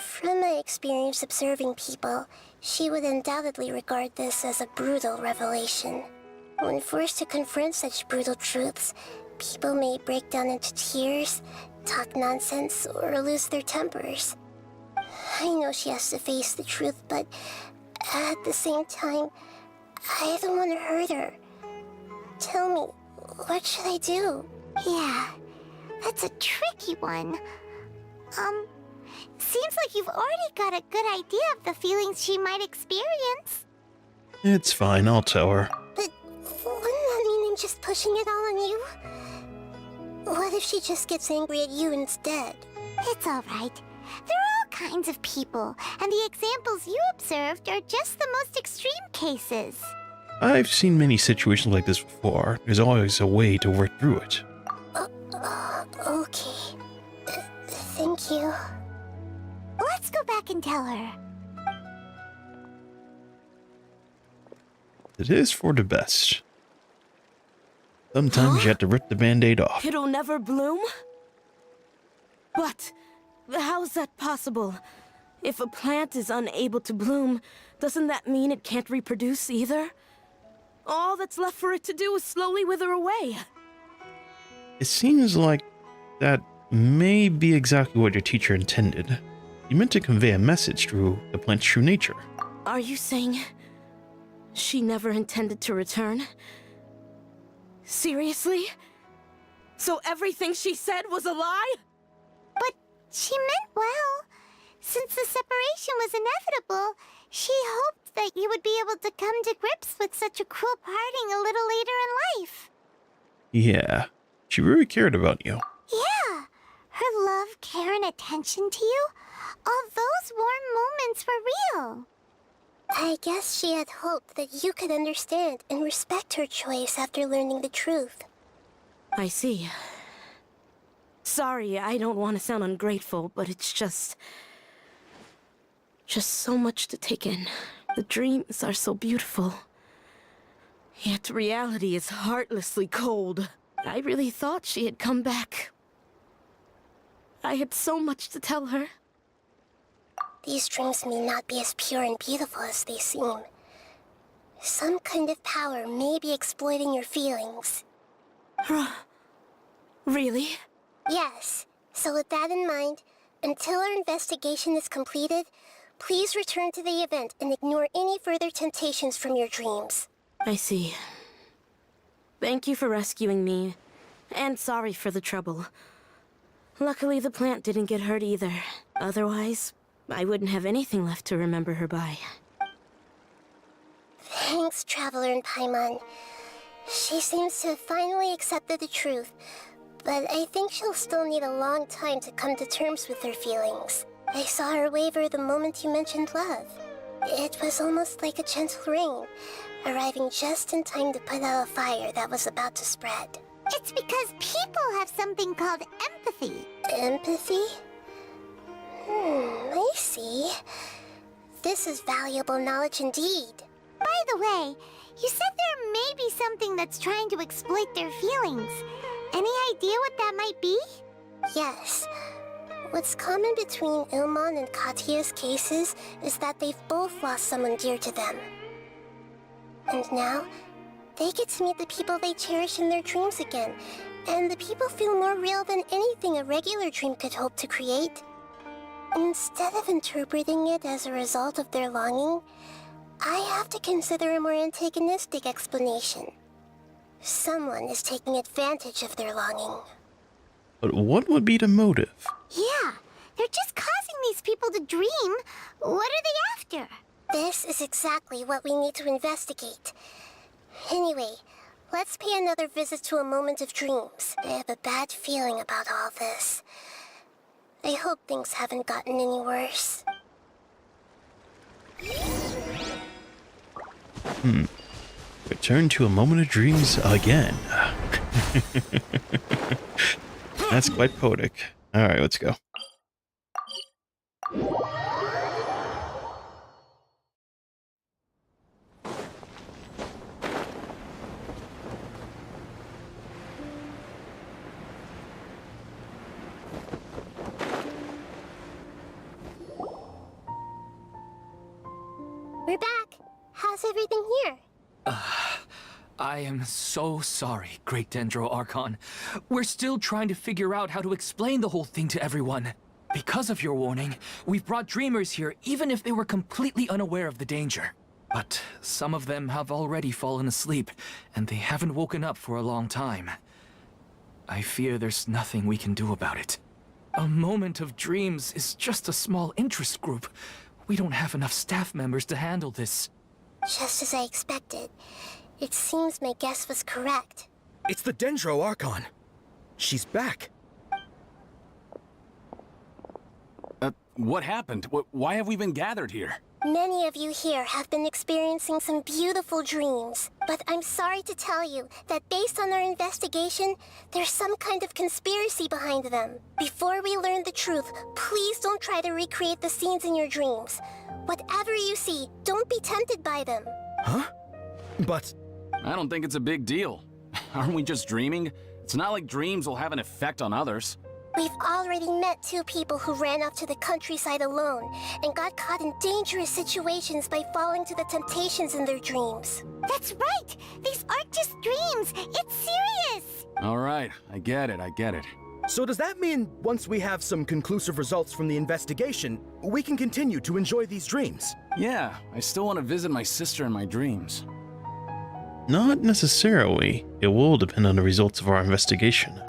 [SPEAKER 10] From my experience observing people, she would undoubtedly regard this as a brutal revelation. When forced to confront such brutal truths, people may break down into tears, talk nonsense, or lose their tempers. I know she has to face the truth, but at the same time, I don't want to hurt her. Tell me, what should I do?
[SPEAKER 5] Yeah, that's a tricky one. Seems like you've already got a good idea of the feelings she might experience.
[SPEAKER 1] It's fine, I'll tell her.
[SPEAKER 10] But wouldn't that mean I'm just pushing it all on you? What if she just gets angry at you instead?
[SPEAKER 5] It's alright. There are all kinds of people, and the examples you observed are just the most extreme cases.
[SPEAKER 1] I've seen many situations like this before. There's always a way to work through it.
[SPEAKER 10] Okay. Thank you.
[SPEAKER 5] Let's go back and tell her.
[SPEAKER 1] It is for the best. Sometimes you have to rip the band-aid off.
[SPEAKER 7] It'll never bloom? But how's that possible? If a plant is unable to bloom, doesn't that mean it can't reproduce either? All that's left for it to do is slowly wither away.
[SPEAKER 1] It seems like that may be exactly what your teacher intended. You meant to convey a message through the plant's true nature.
[SPEAKER 7] Are you saying she never intended to return? Seriously? So everything she said was a lie?
[SPEAKER 5] But she meant well. Since the separation was inevitable, she hoped that you would be able to come to grips with such a cruel parting a little later in life.
[SPEAKER 1] Yeah, she really cared about you.
[SPEAKER 5] Yeah, her love, care, and attention to you, all those warm moments were real.
[SPEAKER 10] I guess she had hoped that you could understand and respect her choice after learning the truth.
[SPEAKER 7] I see. Sorry, I don't want to sound ungrateful, but it's just so much to take in. The dreams are so beautiful. Yet reality is heartlessly cold. I really thought she had come back. I had so much to tell her.
[SPEAKER 10] These dreams may not be as pure and beautiful as they seem. Some kind of power may be exploiting your feelings.
[SPEAKER 7] Really?
[SPEAKER 10] Yes. So with that in mind, until our investigation is completed, please return to the event and ignore any further temptations from your dreams.
[SPEAKER 7] I see. Thank you for rescuing me, and sorry for the trouble. Luckily, the plant didn't get hurt either. Otherwise, I wouldn't have anything left to remember her by.
[SPEAKER 10] Thanks, Traveler and Paimon. She seems to have finally accepted the truth, but I think she'll still need a long time to come to terms with her feelings. I saw her waver the moment you mentioned love. It was almost like a gentle rain, arriving just in time to put out a fire that was about to spread.
[SPEAKER 5] It's because people have something called empathy.
[SPEAKER 10] Empathy? I see. This is valuable knowledge indeed.
[SPEAKER 5] By the way, you said there may be something that's trying to exploit their feelings. Any idea what that might be?
[SPEAKER 10] Yes. What's common between Ilmon and Katya's cases is that they've both lost someone dear to them. And now, they get to meet the people they cherish in their dreams again, and the people feel more real than anything a regular dream could hope to create. Instead of interpreting it as a result of their longing, I have to consider a more antagonistic explanation. Someone is taking advantage of their longing.
[SPEAKER 1] But what would be the motive?
[SPEAKER 5] Yeah, they're just causing these people to dream. What are they after?
[SPEAKER 10] This is exactly what we need to investigate. Anyway, let's pay another visit to a moment of dreams. I have a bad feeling about all this. I hope things haven't gotten any worse.
[SPEAKER 1] Return to a moment of dreams again. That's quite poetic. Alright, let's go.
[SPEAKER 10] We're back. How's everything here?
[SPEAKER 2] I am so sorry, Great Dendro Archon. We're still trying to figure out how to explain the whole thing to everyone. Because of your warning, we've brought dreamers here even if they were completely unaware of the danger. But some of them have already fallen asleep, and they haven't woken up for a long time. I fear there's nothing we can do about it. A moment of dreams is just a small interest group. We don't have enough staff members to handle this.
[SPEAKER 10] Just as I expected. It seems my guess was correct.
[SPEAKER 9] It's the Dendro Archon. She's back.
[SPEAKER 4] What happened? Why have we been gathered here?
[SPEAKER 10] Many of you here have been experiencing some beautiful dreams. But I'm sorry to tell you that based on our investigation, there's some kind of conspiracy behind them. Before we learn the truth, please don't try to recreate the scenes in your dreams. Whatever you see, don't be tempted by them.
[SPEAKER 9] Huh? But...
[SPEAKER 4] I don't think it's a big deal. Aren't we just dreaming? It's not like dreams will have an effect on others.
[SPEAKER 10] We've already met 2 people who ran off to the countryside alone and got caught in dangerous situations by falling to the temptations in their dreams.
[SPEAKER 5] That's right! These aren't just dreams! It's serious!
[SPEAKER 4] All right, I get it.
[SPEAKER 9] so does that mean once we have some conclusive results from the investigation, we can continue to enjoy these dreams?
[SPEAKER 4] Yeah, I still want to visit my sister in my dreams.
[SPEAKER 1] Not necessarily. It will depend on the results of our investigation.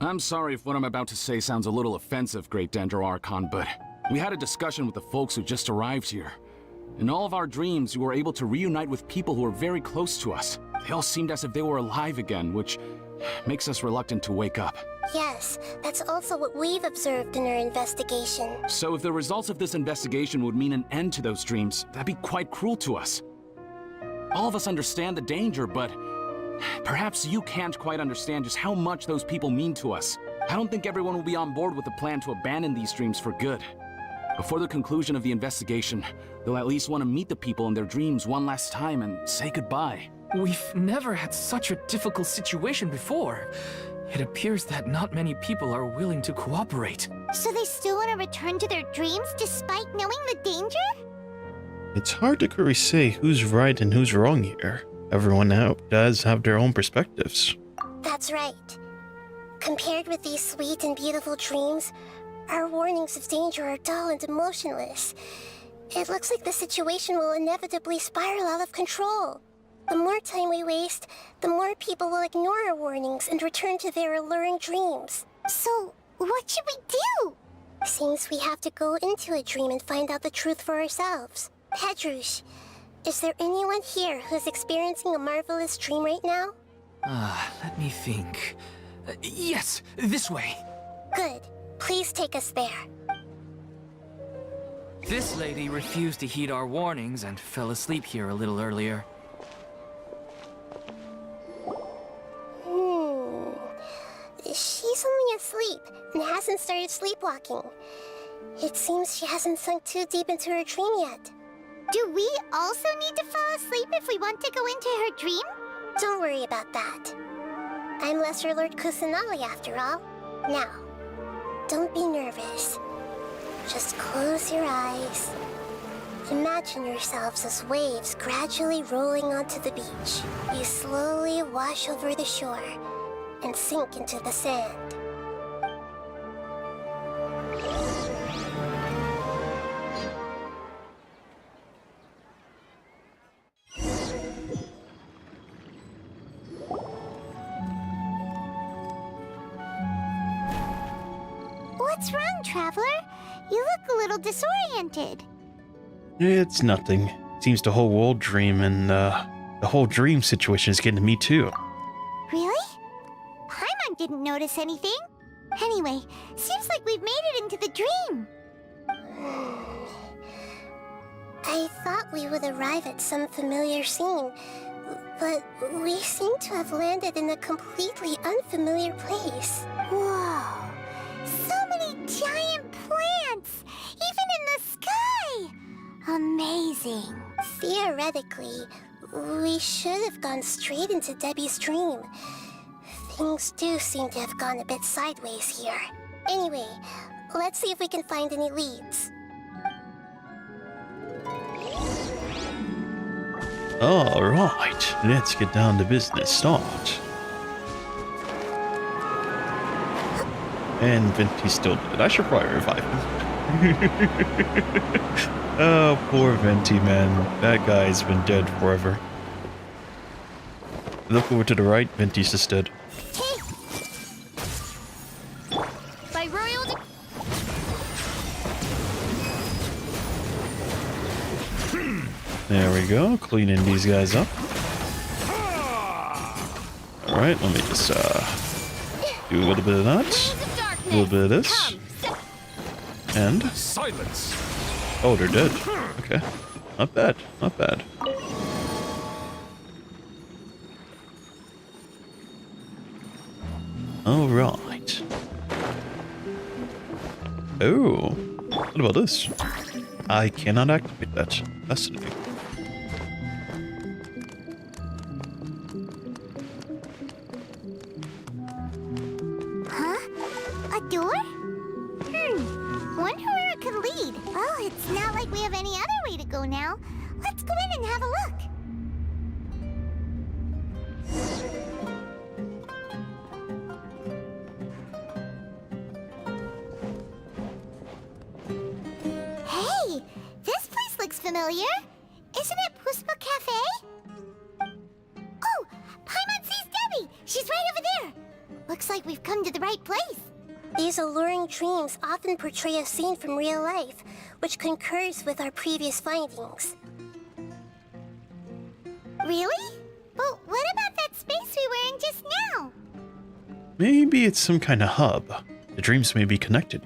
[SPEAKER 4] I'm sorry if what I'm about to say sounds a little offensive, Great Dendro Archon, but we had a discussion with the folks who just arrived here. In all of our dreams, we were able to reunite with people who were very close to us. They all seemed as if they were alive again, which makes us reluctant to wake up.
[SPEAKER 10] Yes, that's also what we've observed in our investigation.
[SPEAKER 4] So if the results of this investigation would mean an end to those dreams, that'd be quite cruel to us. All of us understand the danger, but perhaps you can't quite understand just how much those people mean to us. I don't think everyone will be on board with the plan to abandon these dreams for good. Before the conclusion of the investigation, they'll at least want to meet the people in their dreams one last time and say goodbye.
[SPEAKER 2] We've never had such a difficult situation before. It appears that not many people are willing to cooperate.
[SPEAKER 5] So they still want to return to their dreams despite knowing the danger?
[SPEAKER 1] It's hard to clearly say who's right and who's wrong here. Everyone now does have their own perspectives.
[SPEAKER 10] That's right. Compared with these sweet and beautiful dreams, our warnings of danger are dull and emotionless. It looks like the situation will inevitably spiral out of control. The more time we waste, the more people will ignore our warnings and return to their alluring dreams.
[SPEAKER 5] So, what should we do?
[SPEAKER 10] Seems we have to go into a dream and find out the truth for ourselves. Pedrush, is there anyone here who's experiencing a marvelous dream right now?
[SPEAKER 2] Let me think. Yes, this way.
[SPEAKER 10] Good. Please take us there.
[SPEAKER 2] This lady refused to heed our warnings and fell asleep here a little earlier.
[SPEAKER 10] asleep and hasn't started sleepwalking. It seems she hasn't sunk too deep into her dream yet.
[SPEAKER 5] Do we also need to fall asleep if we want to go into her dream?
[SPEAKER 10] Don't worry about that. I'm Lesser Lord Kusanali after all. Now, don't be nervous. Just close your eyes. Imagine yourselves as waves gradually rolling onto the beach. You slowly wash over the shore and sink into the sand.
[SPEAKER 5] What's wrong, Traveler? You look a little disoriented.
[SPEAKER 1] It's nothing. Seems the whole world dream and the whole dream situation is getting to me too.
[SPEAKER 5] Really? Paimon didn't notice anything. Anyway, seems like we've made it into the dream.
[SPEAKER 10] I thought we would arrive at some familiar scene, but we seem to have landed in a completely unfamiliar place.
[SPEAKER 5] Whoa! So many giant plants! Even in the sky! Amazing.
[SPEAKER 10] Theoretically, we should have gone straight into Debbie's dream. Things do seem to have gone a bit sideways here. Anyway, let's see if we can find any leads.
[SPEAKER 1] Alright, let's get down to business. Start. And Venti's still dead. I should probably revive him. Oh, poor Venti, man. That guy's been dead forever. Look over to the right, Venti's just dead.
[SPEAKER 5] By royal
[SPEAKER 1] There we go, cleaning these guys up. Alright, let me just do a little bit of that. A little bit of this. And
[SPEAKER 6] Silence!
[SPEAKER 1] oh, they're dead. Okay. Not bad, not bad. Alright. Oh, what about this? I cannot activate that. Fascinating.
[SPEAKER 5] Huh? A door? Wonder where it could lead. Well, it's not like we have any other way to go now. Let's go in and have a look. Hey, this place looks familiar. Isn't it Puspa Cafe? Oh, Paimon sees Debbie. She's right over there. Looks like we've come to the right place.
[SPEAKER 10] These alluring dreams often portray a scene from real life, which concurs with our previous findings.
[SPEAKER 5] Really? But what about that space we were in just now?
[SPEAKER 1] Maybe it's some kind of hub. The dreams may be connected.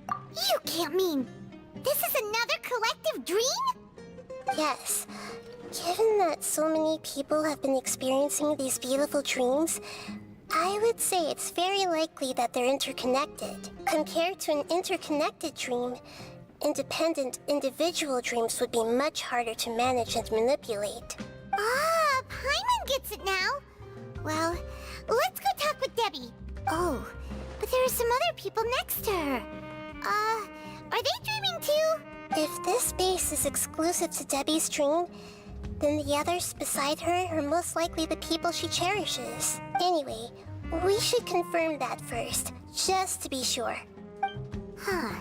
[SPEAKER 5] You can't mean this is another collective dream?
[SPEAKER 10] Yes. Given that so many people have been experiencing these beautiful dreams, I would say it's very likely that they're interconnected. Compared to an interconnected dream, independent individual dreams would be much harder to manage and manipulate.
[SPEAKER 5] Ah, Paimon gets it now. Well, let's go talk with Debbie. Oh, but there are some other people next to her. Are they dreaming too?
[SPEAKER 10] If this space is exclusive to Debbie's dream, then the others beside her are most likely the people she cherishes. Anyway, we should confirm that first, just to be sure.
[SPEAKER 5] Huh.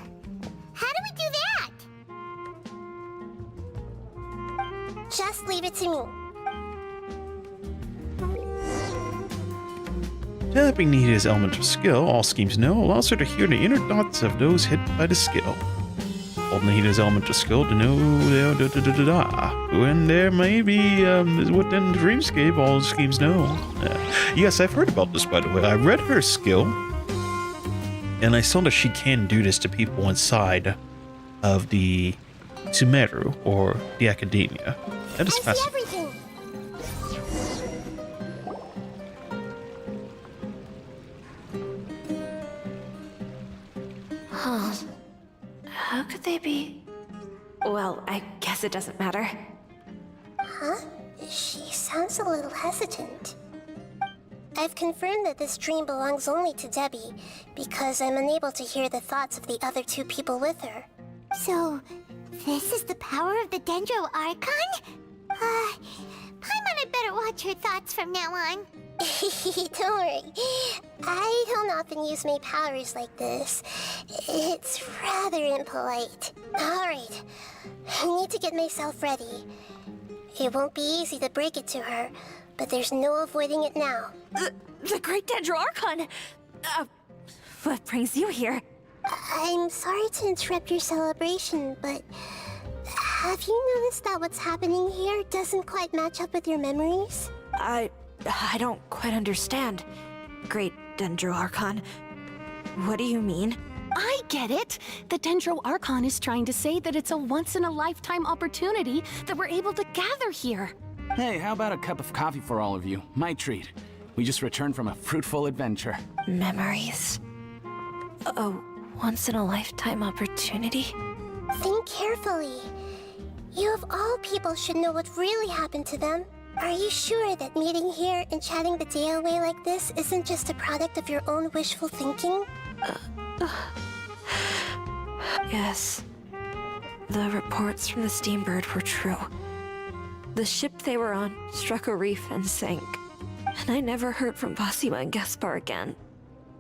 [SPEAKER 5] How do we do that?
[SPEAKER 10] Just leave it to me.
[SPEAKER 1] Tapping Nahida's elemental skill, all schemes know, allows her to hear the inner thoughts of those hit by the skill. Hold Nahida's elemental skill to know when there may be within the dreamscape, all schemes know. Yes, I've heard about this, by the way. I read her skill, and I saw that she can do this to people inside of the Sumeru, or the Academia. That is
[SPEAKER 10] I see
[SPEAKER 1] fascinating.
[SPEAKER 10] everything.
[SPEAKER 8] Well, I guess it doesn't matter.
[SPEAKER 10] Huh? She sounds a little hesitant. I've confirmed that this dream belongs only to Debbie, because I'm unable to hear the thoughts of the other two people with her.
[SPEAKER 5] So, this is the power of the Dendro Archon? Paimon had better watch her thoughts from now on.
[SPEAKER 10] Don't worry. I don't often use my powers like this. It's rather impolite. Alright, I need to get myself ready. It won't be easy to break it to her, but there's no avoiding it now.
[SPEAKER 8] The Great Dendro Archon! What brings you here?
[SPEAKER 10] I'm sorry to interrupt your celebration, but have you noticed that what's happening here doesn't quite match up with your memories?
[SPEAKER 8] I don't quite understand. Great Dendro Archon. What do you mean?
[SPEAKER 11] I get it! The Dendro Archon is trying to say that it's a once-in-a-lifetime opportunity that we're able to gather here.
[SPEAKER 4] Hey, how about a cup of coffee for all of you? My treat. We just returned from a fruitful adventure.
[SPEAKER 8] Memories. A once-in-a-lifetime opportunity?
[SPEAKER 10] Think carefully. You of all people should know what really happened to them. Are you sure that meeting here and chatting the day away like this isn't just a product of your own wishful thinking?
[SPEAKER 8] Yes. The reports from the Steambird were true. The ship they were on struck a reef and sank. And I never heard from Basima and Gaspar again.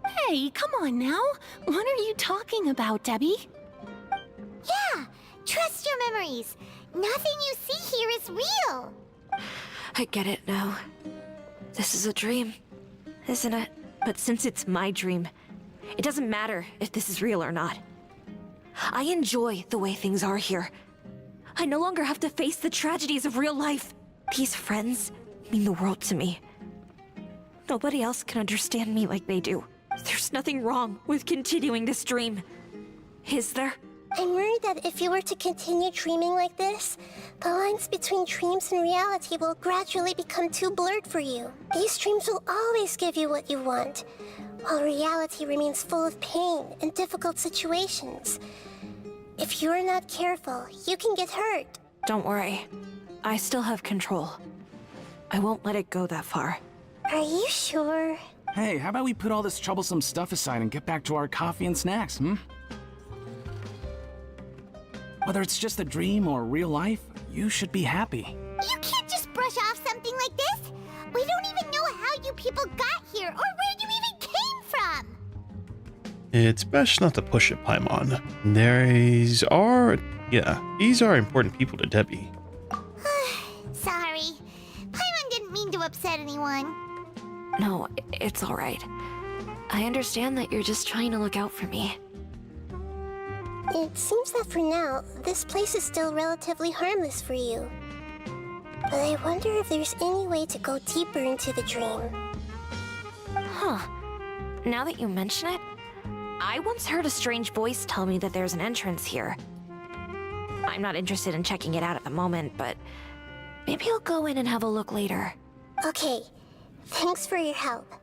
[SPEAKER 11] Hey, come on now! What are you talking about, Debbie?
[SPEAKER 5] Yeah, trust your memories. Nothing you see here is real.
[SPEAKER 8] I get it now. This is a dream, isn't it? But since it's my dream, it doesn't matter if this is real or not. I enjoy the way things are here. I no longer have to face the tragedies of real life. These friends mean the world to me. Nobody else can understand me like they do. There's nothing wrong with continuing this dream. Is there?
[SPEAKER 10] I'm worried that if you were to continue dreaming like this, the lines between dreams and reality will gradually become too blurred for you. These dreams will always give you what you want, while reality remains full of pain and difficult situations. If you're not careful, you can get hurt.
[SPEAKER 8] Don't worry. I still have control. I won't let it go that far.
[SPEAKER 10] Are you sure?
[SPEAKER 4] Hey, how about we put all this troublesome stuff aside and get back to our coffee and snacks, Whether it's just a dream or real life, you should be happy.
[SPEAKER 5] You can't just brush off something like this. We don't even know how you people got here or where you even came from.
[SPEAKER 1] It's best not to push it, Paimon. These are important people to Debbie.
[SPEAKER 5] Sorry. Paimon didn't mean to upset anyone.
[SPEAKER 8] No, it's all right. I understand that you're just trying to look out for me.
[SPEAKER 10] It seems that for now, this place is still relatively harmless for you. But I wonder if there's any way to go deeper into the dream.
[SPEAKER 8] Huh. Now that you mention it, I once heard a strange voice tell me that there's an entrance here. I'm not interested in checking it out at the moment, but maybe I'll go in and have a look later.
[SPEAKER 10] Okay, thanks for your help.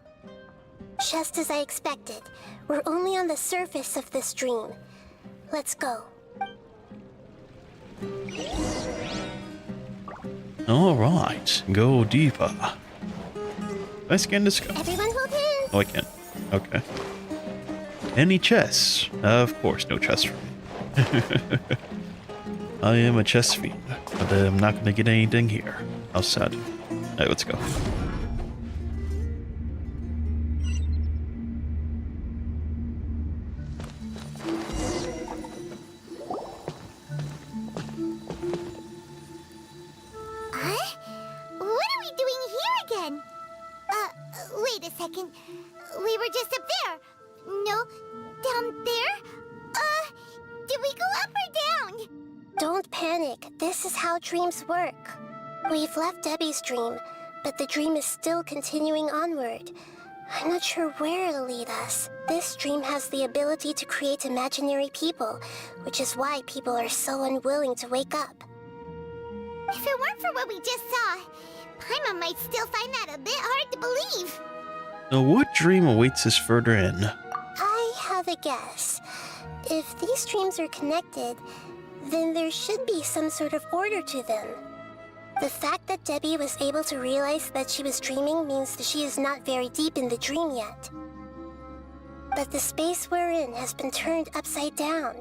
[SPEAKER 10] Just as I expected, we're only on the surface of this dream. Let's go.
[SPEAKER 1] Alright, go deeper. I scan this guy.
[SPEAKER 10] Everyone hold hands.
[SPEAKER 1] Oh, I can't. Okay. Any chests? Of course, no chests for me. I am a chest fiend, but I'm not gonna get anything here. How sad. Alright, let's go.
[SPEAKER 5] What are we doing here again? Wait a second. We were just up there. No, down there? Did we go up or down?
[SPEAKER 10] Don't panic. This is how dreams work. We've left Debbie's dream, but the dream is still continuing onward. I'm not sure where it'll lead us. This dream has the ability to create imaginary people, which is why people are so unwilling to wake up.
[SPEAKER 5] If it weren't for what we just saw, Paimon might still find that a bit hard to believe.
[SPEAKER 1] Now, what dream awaits us further in?
[SPEAKER 10] I have a guess. If these dreams are connected, then there should be some sort of order to them. The fact that Debbie was able to realize that she was dreaming means that she is not very deep in the dream yet. But the space we're in has been turned upside down.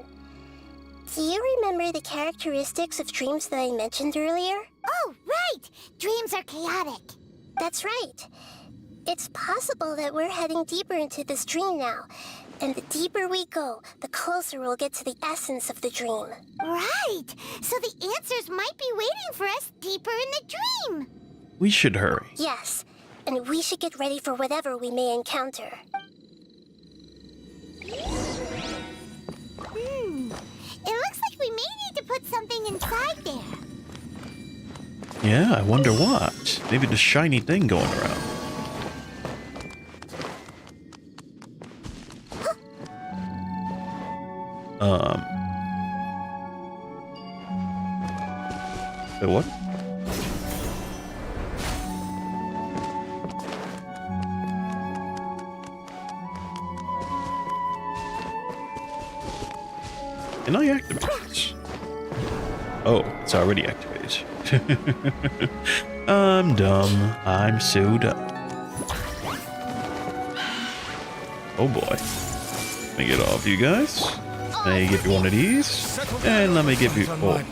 [SPEAKER 10] Do you remember the characteristics of dreams that I mentioned earlier?
[SPEAKER 5] Oh, right! Dreams are chaotic.
[SPEAKER 10] That's right. It's possible that we're heading deeper into this dream now. And the deeper we go, the closer we'll get to the essence of the dream.
[SPEAKER 5] Right! So the answers might be waiting for us deeper in the dream.
[SPEAKER 1] We should hurry.
[SPEAKER 10] Yes, and we should get ready for whatever we may encounter.
[SPEAKER 5] It looks like we may need to put something inside there.
[SPEAKER 1] Yeah, I wonder what. Maybe the shiny thing going around. Wait, what? Can I activate it? Oh, it's already activated. I'm dumb. I'm so dumb. Oh boy. Let me get off you guys. Let me give you one of these. And let me give you... Oh.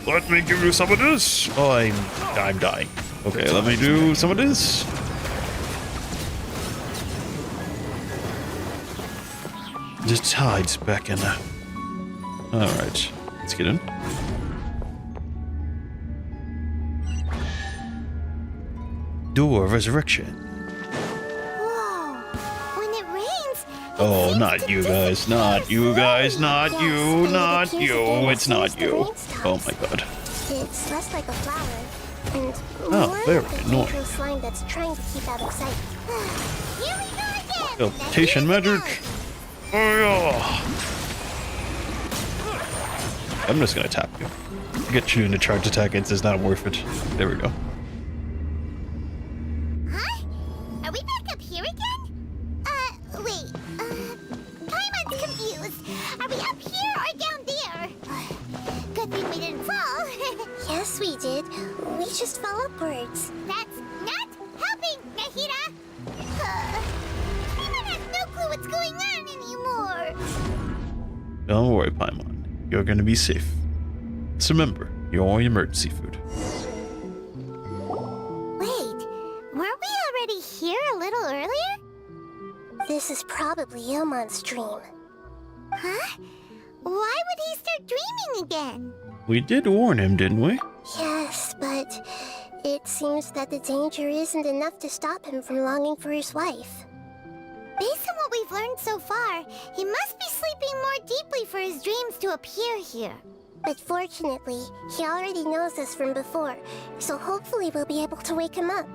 [SPEAKER 1] Let me give you some of this. Oh, I'm dying. Okay, let me do some of this. The tide's back in. Alright, let's get in. Door of Resurrection.
[SPEAKER 5] Whoa! When it rains,
[SPEAKER 1] Oh, not you guys, not you guys, not you, not you. It's not you. Oh my god.
[SPEAKER 10] It's less like a flower, and
[SPEAKER 1] Oh,
[SPEAKER 10] more
[SPEAKER 1] very
[SPEAKER 10] like a
[SPEAKER 1] annoying.
[SPEAKER 10] dangerous slime that's trying to keep out of sight.
[SPEAKER 5] here we go again!
[SPEAKER 1] Teleportation magic. Oh, yeah. I'm just gonna tap you. Get you into charge attack, it's not worth it. There we go.
[SPEAKER 5] Huh? Are we back up here again? Wait. Paimon's confused. Are we up here or down there? Good thing we didn't fall.
[SPEAKER 10] Yes, we did. We just fell upwards.
[SPEAKER 5] That's not helping, Nahida! Paimon has no clue what's going on anymore.
[SPEAKER 1] Don't worry, Paimon. You're gonna be safe. Just remember, you're only emergency food.
[SPEAKER 5] Wait, weren't we already here a little earlier?
[SPEAKER 10] This is probably Ilmon's dream.
[SPEAKER 5] Huh? Why would he start dreaming again?
[SPEAKER 1] We did warn him, didn't we?
[SPEAKER 10] Yes, but it seems that the danger isn't enough to stop him from longing for his wife.
[SPEAKER 5] Based on what we've learned so far, he must be sleeping more deeply for his dreams to appear here.
[SPEAKER 10] But fortunately, he already knows us from before, so hopefully we'll be able to wake him up.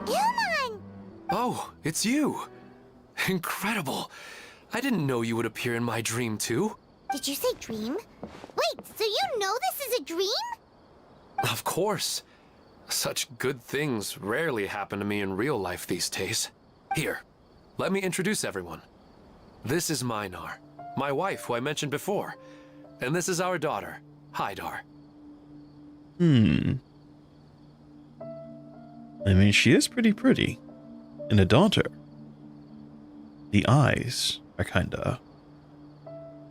[SPEAKER 5] Ilmon!
[SPEAKER 3] Oh, it's you. Incredible. I didn't know you would appear in my dream, too.
[SPEAKER 5] Did you say dream? Wait, so you know this is a dream?
[SPEAKER 3] Of course. Such good things rarely happen to me in real life these days. Here, let me introduce everyone. This is Minar, my wife who I mentioned before. And this is our daughter, Hydar.
[SPEAKER 1] I mean, she is pretty. And a daughter. The eyes are kinda...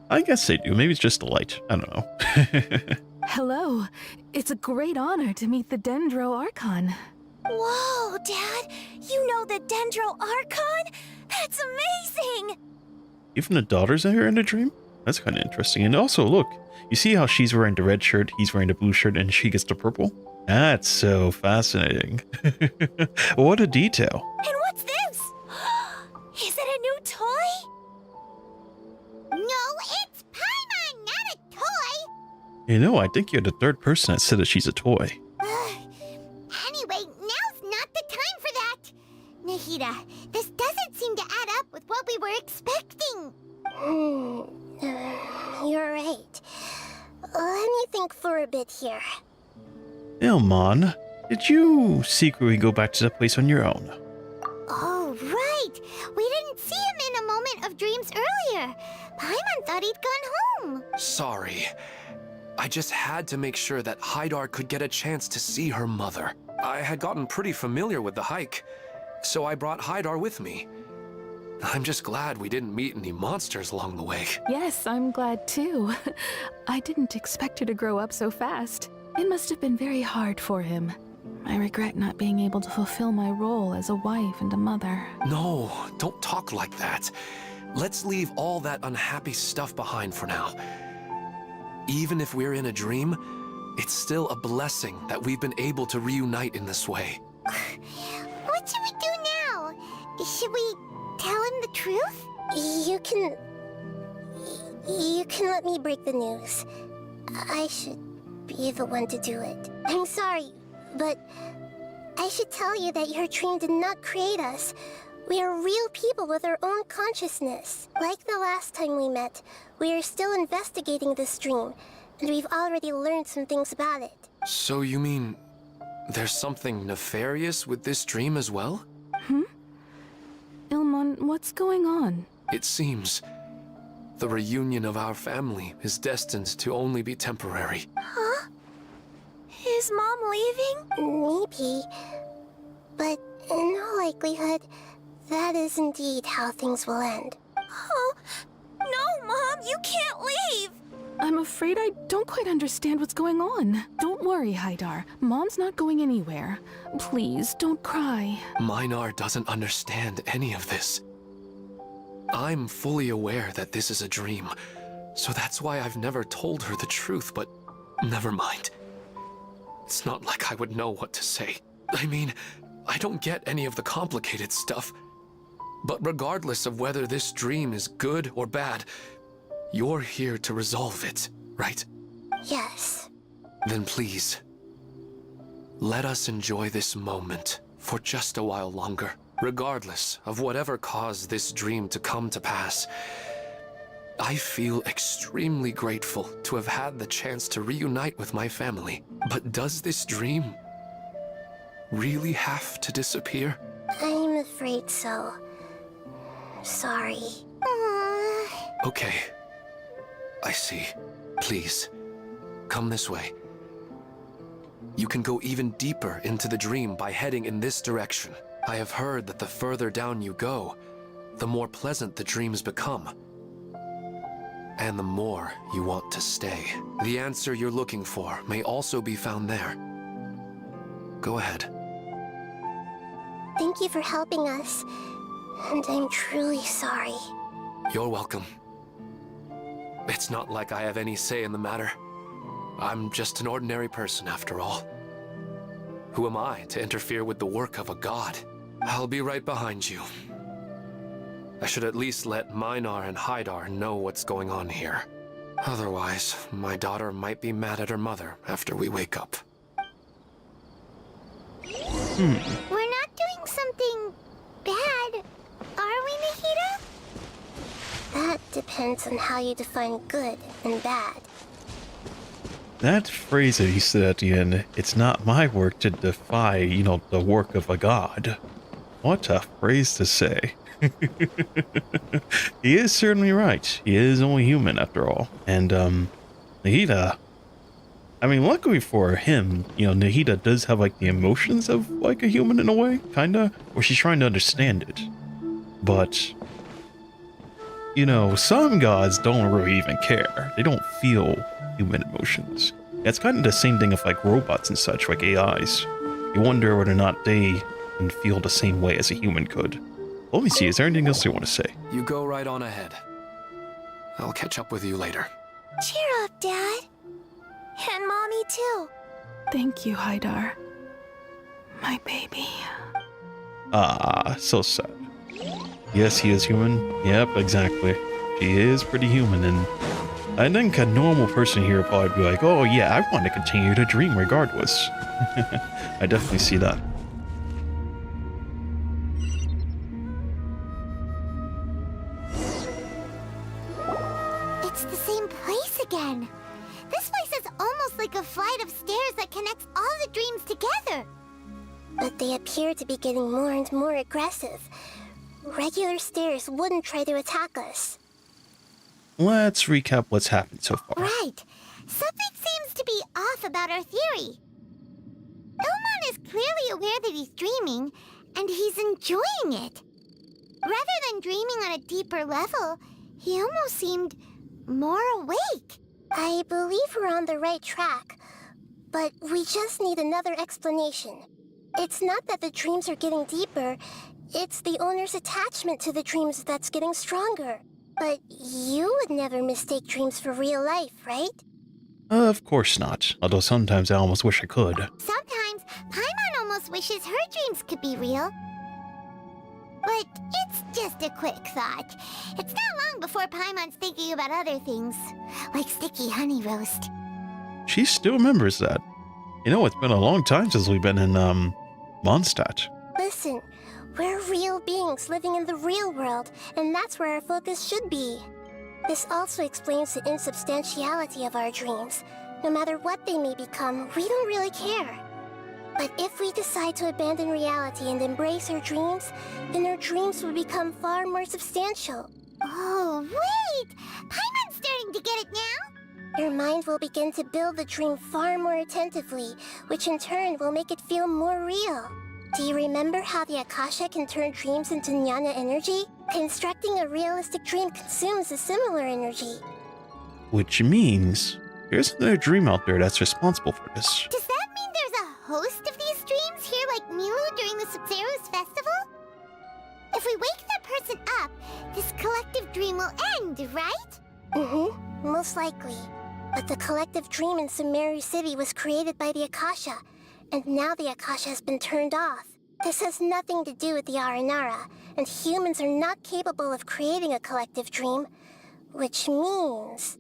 [SPEAKER 1] I guess they do. Maybe it's just the light. I don't know.
[SPEAKER 11] Hello. It's a great honor to meet the Dendro Archon.
[SPEAKER 5] Whoa, Dad! You know the Dendro Archon? That's amazing!
[SPEAKER 1] Even the daughters are here in a dream? That's kind of interesting. And also, look. You see how she's wearing the red shirt, he's wearing the blue shirt, and she gets the purple? That's so fascinating. What a detail.
[SPEAKER 5] And what's this? Is it a new toy? No, it's Paimon, not a toy!
[SPEAKER 1] You know, I think you're the third person that said that she's a toy.
[SPEAKER 5] Anyway, now's not the time for that! Nahida, this doesn't seem to add up with what we were expecting.
[SPEAKER 10] You're right. Let me think for a bit here.
[SPEAKER 1] Ilmon, did you secretly go back to the place on your own?
[SPEAKER 5] Oh, right! We didn't see him in a moment of dreams earlier. Paimon thought he'd gone home.
[SPEAKER 3] Sorry. I just had to make sure that Haidar could get a chance to see her mother. I had gotten pretty familiar with the hike, so I brought Haidar with me. I'm just glad we didn't meet any monsters along the way.
[SPEAKER 11] Yes, I'm glad too. I didn't expect her to grow up so fast. It must have been very hard for him. I regret not being able to fulfill my role as a wife and a mother.
[SPEAKER 3] No, don't talk like that. Let's leave all that unhappy stuff behind for now. Even if we're in a dream, it's still a blessing that we've been able to reunite in this way.
[SPEAKER 5] What should we do now? Should we tell him the truth?
[SPEAKER 10] You can let me break the news. I should be the one to do it. I'm sorry, but I should tell you that your dream did not create us. We are real people with our own consciousness. Like the last time we met, we are still investigating this dream, and we've already learned some things about it.
[SPEAKER 3] So you mean there's something nefarious with this dream as well?
[SPEAKER 11] Ilmon, what's going on?
[SPEAKER 3] It seems the reunion of our family is destined to only be temporary.
[SPEAKER 5] Huh? Is Mom leaving?
[SPEAKER 10] Maybe, but in all likelihood, that is indeed how things will end.
[SPEAKER 5] Oh, no, Mom, you can't leave!
[SPEAKER 11] I'm afraid I don't quite understand what's going on. Don't worry, Haidar. Mom's not going anywhere. Please, don't cry.
[SPEAKER 3] Minar doesn't understand any of this. I'm fully aware that this is a dream, so that's why I've never told her the truth, but never mind. It's not like I would know what to say. I mean, I don't get any of the complicated stuff. But regardless of whether this dream is good or bad, you're here to resolve it, right?
[SPEAKER 10] Yes.
[SPEAKER 3] Then please, let us enjoy this moment for just a while longer. Regardless of whatever caused this dream to come to pass, I feel extremely grateful to have had the chance to reunite with my family. But does this dream really have to disappear?
[SPEAKER 10] I'm afraid so. Sorry.
[SPEAKER 3] Okay. I see. Please, come this way. You can go even deeper into the dream by heading in this direction. I have heard that the further down you go, the more pleasant the dreams become. And the more you want to stay. The answer you're looking for may also be found there. Go ahead.
[SPEAKER 10] Thank you for helping us, and I'm truly sorry.
[SPEAKER 3] You're welcome. It's not like I have any say in the matter. I'm just an ordinary person after all. Who am I to interfere with the work of a god? I'll be right behind you. I should at least let Minar and Haidar know what's going on here. Otherwise, my daughter might be mad at her mother after we wake up.
[SPEAKER 5] We're not doing something bad, are we, Nahida?
[SPEAKER 10] That depends on how you define good and bad.
[SPEAKER 1] That phrase that he said at the end, it's not my work to defy, the work of a god. What a phrase to say. He is certainly right. He is only human after all. And, Nahida, I mean, luckily for him, Nahida does have, the emotions of, a human in a way, kinda, where she's trying to understand it. But, some gods don't really even care. They don't feel human emotions. It's kind of the same thing with, robots and such, like AIs. You wonder whether or not they can feel the same way as a human could. Let me see, is there anything else you want to say?
[SPEAKER 3] You go right on ahead. I'll catch up with you later.
[SPEAKER 5] Cheer up, Dad. And Mommy, too.
[SPEAKER 11] Thank you, Haidar. My baby.
[SPEAKER 1] Ah, so sad. Yes, he is human. Yep, exactly. He is pretty human, and I think a normal person here would probably be like, oh yeah, I want to continue to dream regardless. I definitely see that.
[SPEAKER 5] It's the same place again. This place flight of stairs that connects all the dreams together.
[SPEAKER 10] But they appear to be getting more and more aggressive. Regular stairs wouldn't try to attack us.
[SPEAKER 1] Let's recap what's happened so far.
[SPEAKER 5] Right. Something seems to be off about our theory. Elmon is clearly aware that he's dreaming, and he's enjoying it. Rather than dreaming on a deeper level, he almost seemed more awake.
[SPEAKER 10] I believe we're on the right track, but we just need another explanation. It's not that the dreams are getting deeper, it's the owner's attachment to the dreams that's getting stronger. But you would never mistake dreams for real life, right?
[SPEAKER 1] Of course not, although sometimes I almost wish I could.
[SPEAKER 5] Sometimes, Paimon almost wishes her dreams could be real. But it's just a quick thought. It's not long before Paimon's thinking about other things, like sticky honey roast.
[SPEAKER 1] She still remembers that. You know, it's been a long time since we've been in, Mondstadt.
[SPEAKER 10] Listen, we're real beings living in the real world, and that's where our focus should be. This also explains the insubstantiality of our dreams. No matter what they may become, we don't really care. But if we decide to abandon reality and embrace our dreams, then our dreams will become far more substantial.
[SPEAKER 5] Oh, wait! Paimon's starting to get it now?
[SPEAKER 10] Your mind will begin to build the dream far more attentively, which in turn will make it feel more real. Do you remember how the Akasha can turn dreams into jnana energy? Constructing a realistic dream consumes a similar energy.
[SPEAKER 1] Which means there's another dream out there that's responsible for this.
[SPEAKER 5] Does that mean there's a host of these dreams here like Milu during the Sub-Zero's festival? If we wake that person up, this collective dream will end, right?
[SPEAKER 10] Mm-hmm, most likely. But the collective dream in Sumeru City was created by the Akasha, and now the Akasha has been turned off. This has nothing to do with the Aranara, and humans are not capable of creating a collective dream, which means...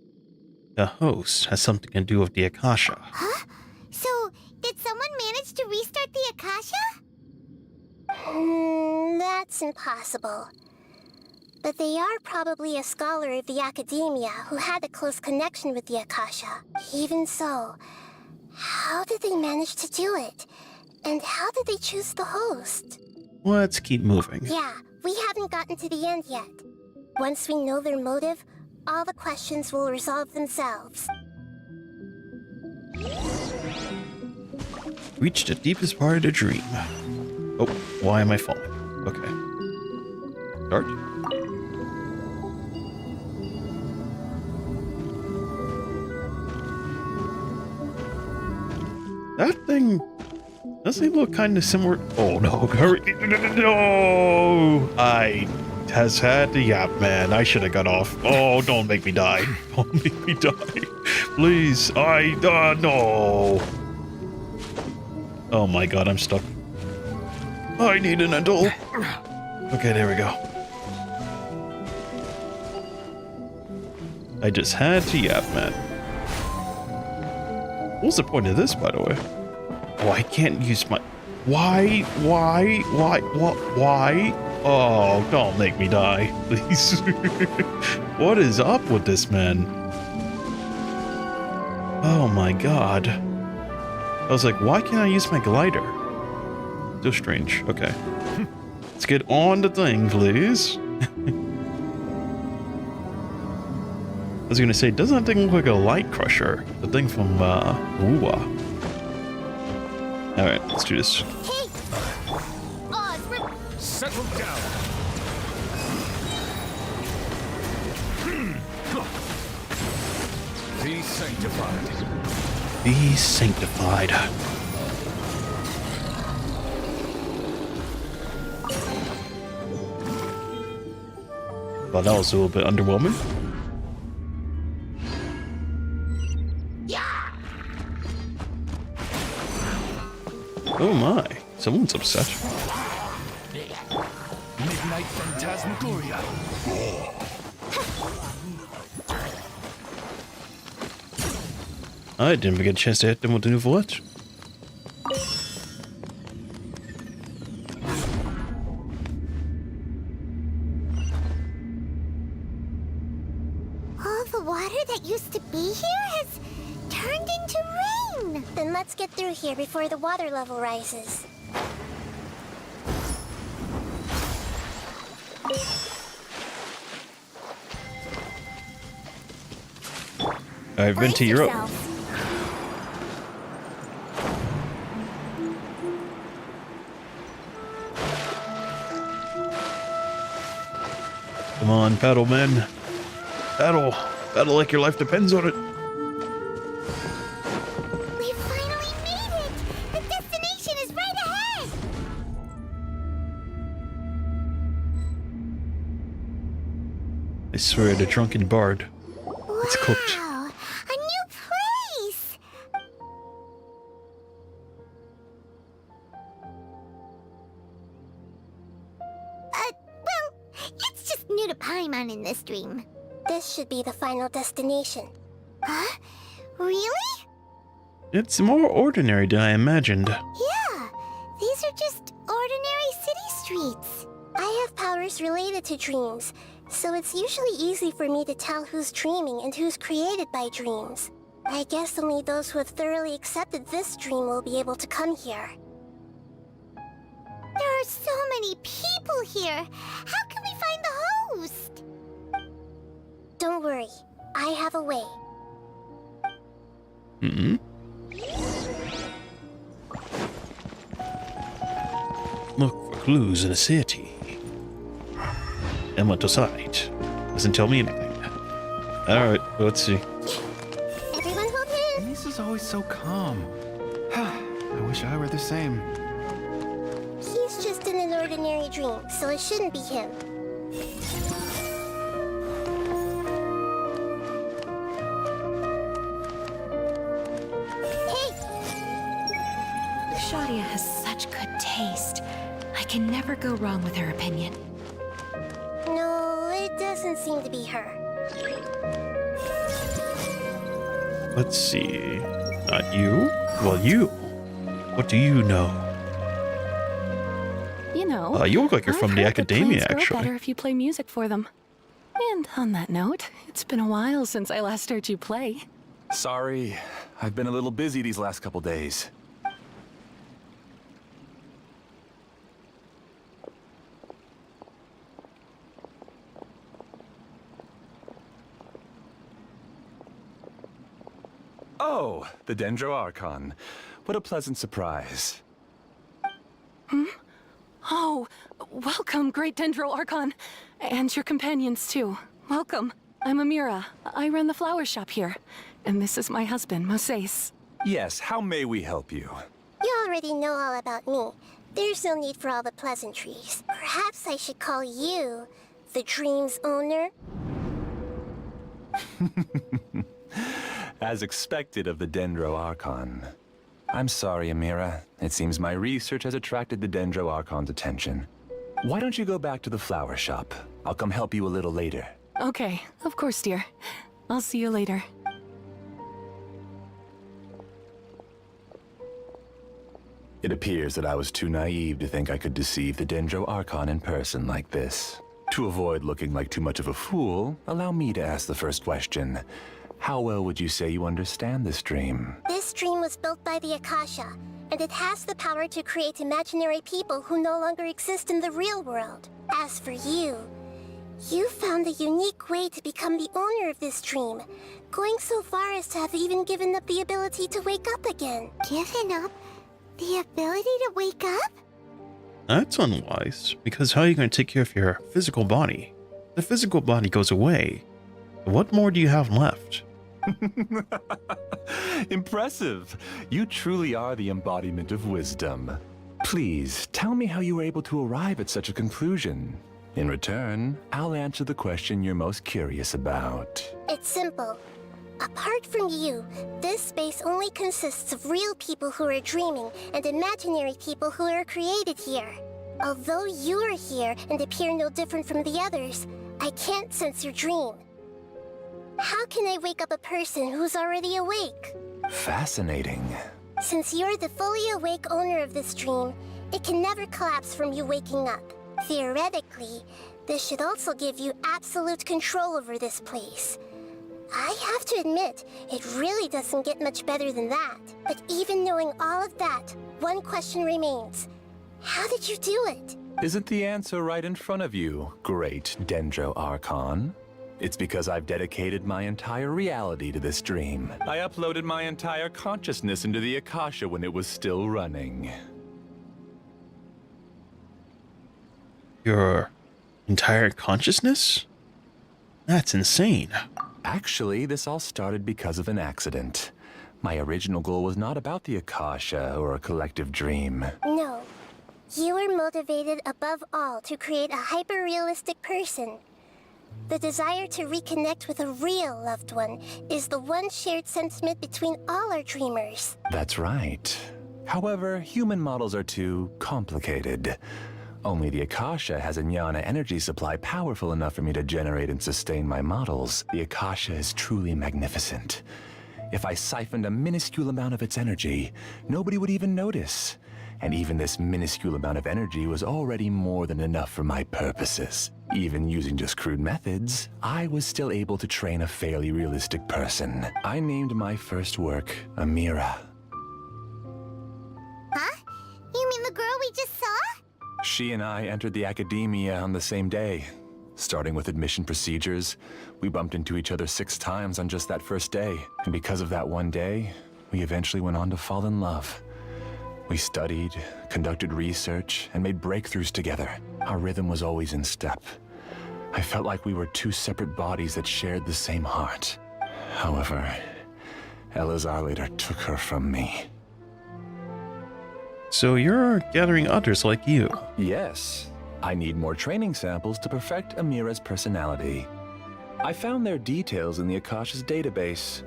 [SPEAKER 1] The host has something to do with the Akasha.
[SPEAKER 5] Huh? So, did someone manage to restart the Akasha?
[SPEAKER 10] That's impossible. But they are probably a scholar of the academia who had a close connection with the Akasha. Even so, how did they manage to do it? And how did they choose the host?
[SPEAKER 1] Let's keep moving.
[SPEAKER 10] Yeah, we haven't gotten to the end yet. Once we know their motive, all the questions will resolve themselves.
[SPEAKER 1] Reach the deepest part of the dream. Oh, why am I falling? Okay. Start. That thing doesn't look kind of similar. Oh no, hurry. No! I has had the yap, man. I should have got off. Oh, don't make me die. Don't make me die. Please. No. Oh my god, I'm stuck. I need an adult. Okay, there we go. I just had to yap, man. What's the point of this, by the way? Oh, I can't use my... Why? Oh, don't make me die, please. What is up with this, man? Oh my god. I was like, why can't I use my glider? So strange. Okay. Let's get on the thing, please. I was gonna say, doesn't that thing look like a light crusher? The thing from, Wuwa. Alright, let's do this.
[SPEAKER 5] Hey!
[SPEAKER 6] Settle down. Be sanctified.
[SPEAKER 1] Be sanctified. Well, that was a little bit underwhelming. Oh my, someone's upset.
[SPEAKER 2] Midnight Phantasmagoria.
[SPEAKER 1] I didn't even get a chance to hit them with the new Volette.
[SPEAKER 5] All the water that used to be here has turned into rain.
[SPEAKER 10] Then let's get through here before the water level rises.
[SPEAKER 1] I've been to Europe. Come on, paddle, men. Paddle. Paddle like your life depends on it.
[SPEAKER 5] We finally made it! The destination is right ahead!
[SPEAKER 1] I swear, the drunken bard. It's cooked.
[SPEAKER 5] Wow! A new place! Well, it's just new to Paimon in this dream.
[SPEAKER 10] This should be the final destination.
[SPEAKER 5] Huh? Really?
[SPEAKER 1] It's more ordinary than I imagined.
[SPEAKER 5] Yeah, these are just ordinary city streets.
[SPEAKER 10] I have powers related to dreams, so it's usually easy for me to tell who's dreaming and who's created by dreams. I guess only those who have thoroughly accepted this dream will be able to come here.
[SPEAKER 5] There are so many people here. How can we find the host?
[SPEAKER 10] Don't worry, I have a way.
[SPEAKER 1] Look for clues in a city. Emma to sight. Doesn't tell me anything. Alright, let's see.
[SPEAKER 10] Everyone hold hands.
[SPEAKER 12] Ace is always so calm. I wish I were the same.
[SPEAKER 10] He's just in an ordinary dream, so it shouldn't be him.
[SPEAKER 8] Shadia has such good taste. I can never go wrong with her opinion.
[SPEAKER 10] No, it doesn't seem to be her.
[SPEAKER 1] Let's see. Not you? Well, you. What do you know?
[SPEAKER 11] You know,
[SPEAKER 1] You look like you're
[SPEAKER 11] I've
[SPEAKER 1] from the
[SPEAKER 11] heard
[SPEAKER 1] academia,
[SPEAKER 11] that plants grow better
[SPEAKER 1] actually.
[SPEAKER 11] if you play music for them. And on that note, it's been a while since I last heard you play.
[SPEAKER 12] Sorry, I've been a little busy these last couple days. Oh, the Dendro Archon. What a pleasant surprise.
[SPEAKER 11] Oh, welcome, great Dendro Archon. And your companions, too. Welcome. I'm Amira. I run the flower shop here. And this is my husband, Moses.
[SPEAKER 12] Yes, how may we help you?
[SPEAKER 10] You already know all about me. There's no need for all the pleasantries. Perhaps I should call you the dream's owner?
[SPEAKER 12] As expected of the Dendro Archon. I'm sorry, Amira. It seems my research has attracted the Dendro Archon's attention. Why don't you go back to the flower shop? I'll come help you a little later.
[SPEAKER 11] Okay, of course, dear. I'll see you later.
[SPEAKER 12] It appears that I was too naive to think I could deceive the Dendro Archon in person like this. To avoid looking like too much of a fool, allow me to ask the first question. How well would you say you understand this dream?
[SPEAKER 10] This dream was built by the Akasha, and it has the power to create imaginary people who no longer exist in the real world. As for you, you found a unique way to become the owner of this dream, going so far as to have even given up the ability to wake up again.
[SPEAKER 5] Given up the ability to wake up?
[SPEAKER 1] That's unwise, because how are you going to take care of your physical body? The physical body goes away. What more do you have left?
[SPEAKER 12] Impressive. You truly are the embodiment of wisdom. Please, tell me how you were able to arrive at such a conclusion. In return, I'll answer the question you're most curious about.
[SPEAKER 10] It's simple. Apart from you, this space only consists of real people who are dreaming and imaginary people who are created here. Although you are here and appear no different from the others, I can't sense your dream. How can I wake up a person who's already awake?
[SPEAKER 12] Fascinating.
[SPEAKER 10] Since you're the fully awake owner of this dream, it can never collapse from you waking up. Theoretically, this should also give you absolute control over this place. I have to admit, it really doesn't get much better than that. But even knowing all of that, one question remains. How did you do it?
[SPEAKER 12] Isn't the answer right in front of you, great Dendro Archon? It's because I've dedicated my entire reality to this dream. I uploaded my entire consciousness into the Akasha when it was still running.
[SPEAKER 1] Your entire consciousness? That's insane.
[SPEAKER 12] Actually, this all started because of an accident. My original goal was not about the Akasha or a collective dream.
[SPEAKER 10] No. You were motivated above all to create a hyper-realistic person. The desire to reconnect with a real loved one is the one shared sentiment between all our dreamers.
[SPEAKER 12] That's right. However, human models are too complicated. Only the Akasha has a jnana energy supply powerful enough for me to generate and sustain my models. The Akasha is truly magnificent. If I siphoned a minuscule amount of its energy, nobody would even notice. And even this minuscule amount of energy was already more than enough for my purposes. Even using just crude methods, I was still able to train a fairly realistic person. I named my first work Amira.
[SPEAKER 5] Huh? You mean the girl we just saw?
[SPEAKER 12] She and I entered the academia on the same day. Starting with admission procedures, we bumped into each other 6 times on just that first day. And because of that one day, we eventually went on to fall in love. We studied, conducted research, and made breakthroughs together. Our rhythm was always in step. I felt like we were 2 separate bodies that shared the same heart. However, Elazar later took her from me.
[SPEAKER 1] So you're gathering others like you.
[SPEAKER 12] Yes. I need more training samples to perfect Amira's personality. I found their details in the Akasha's database.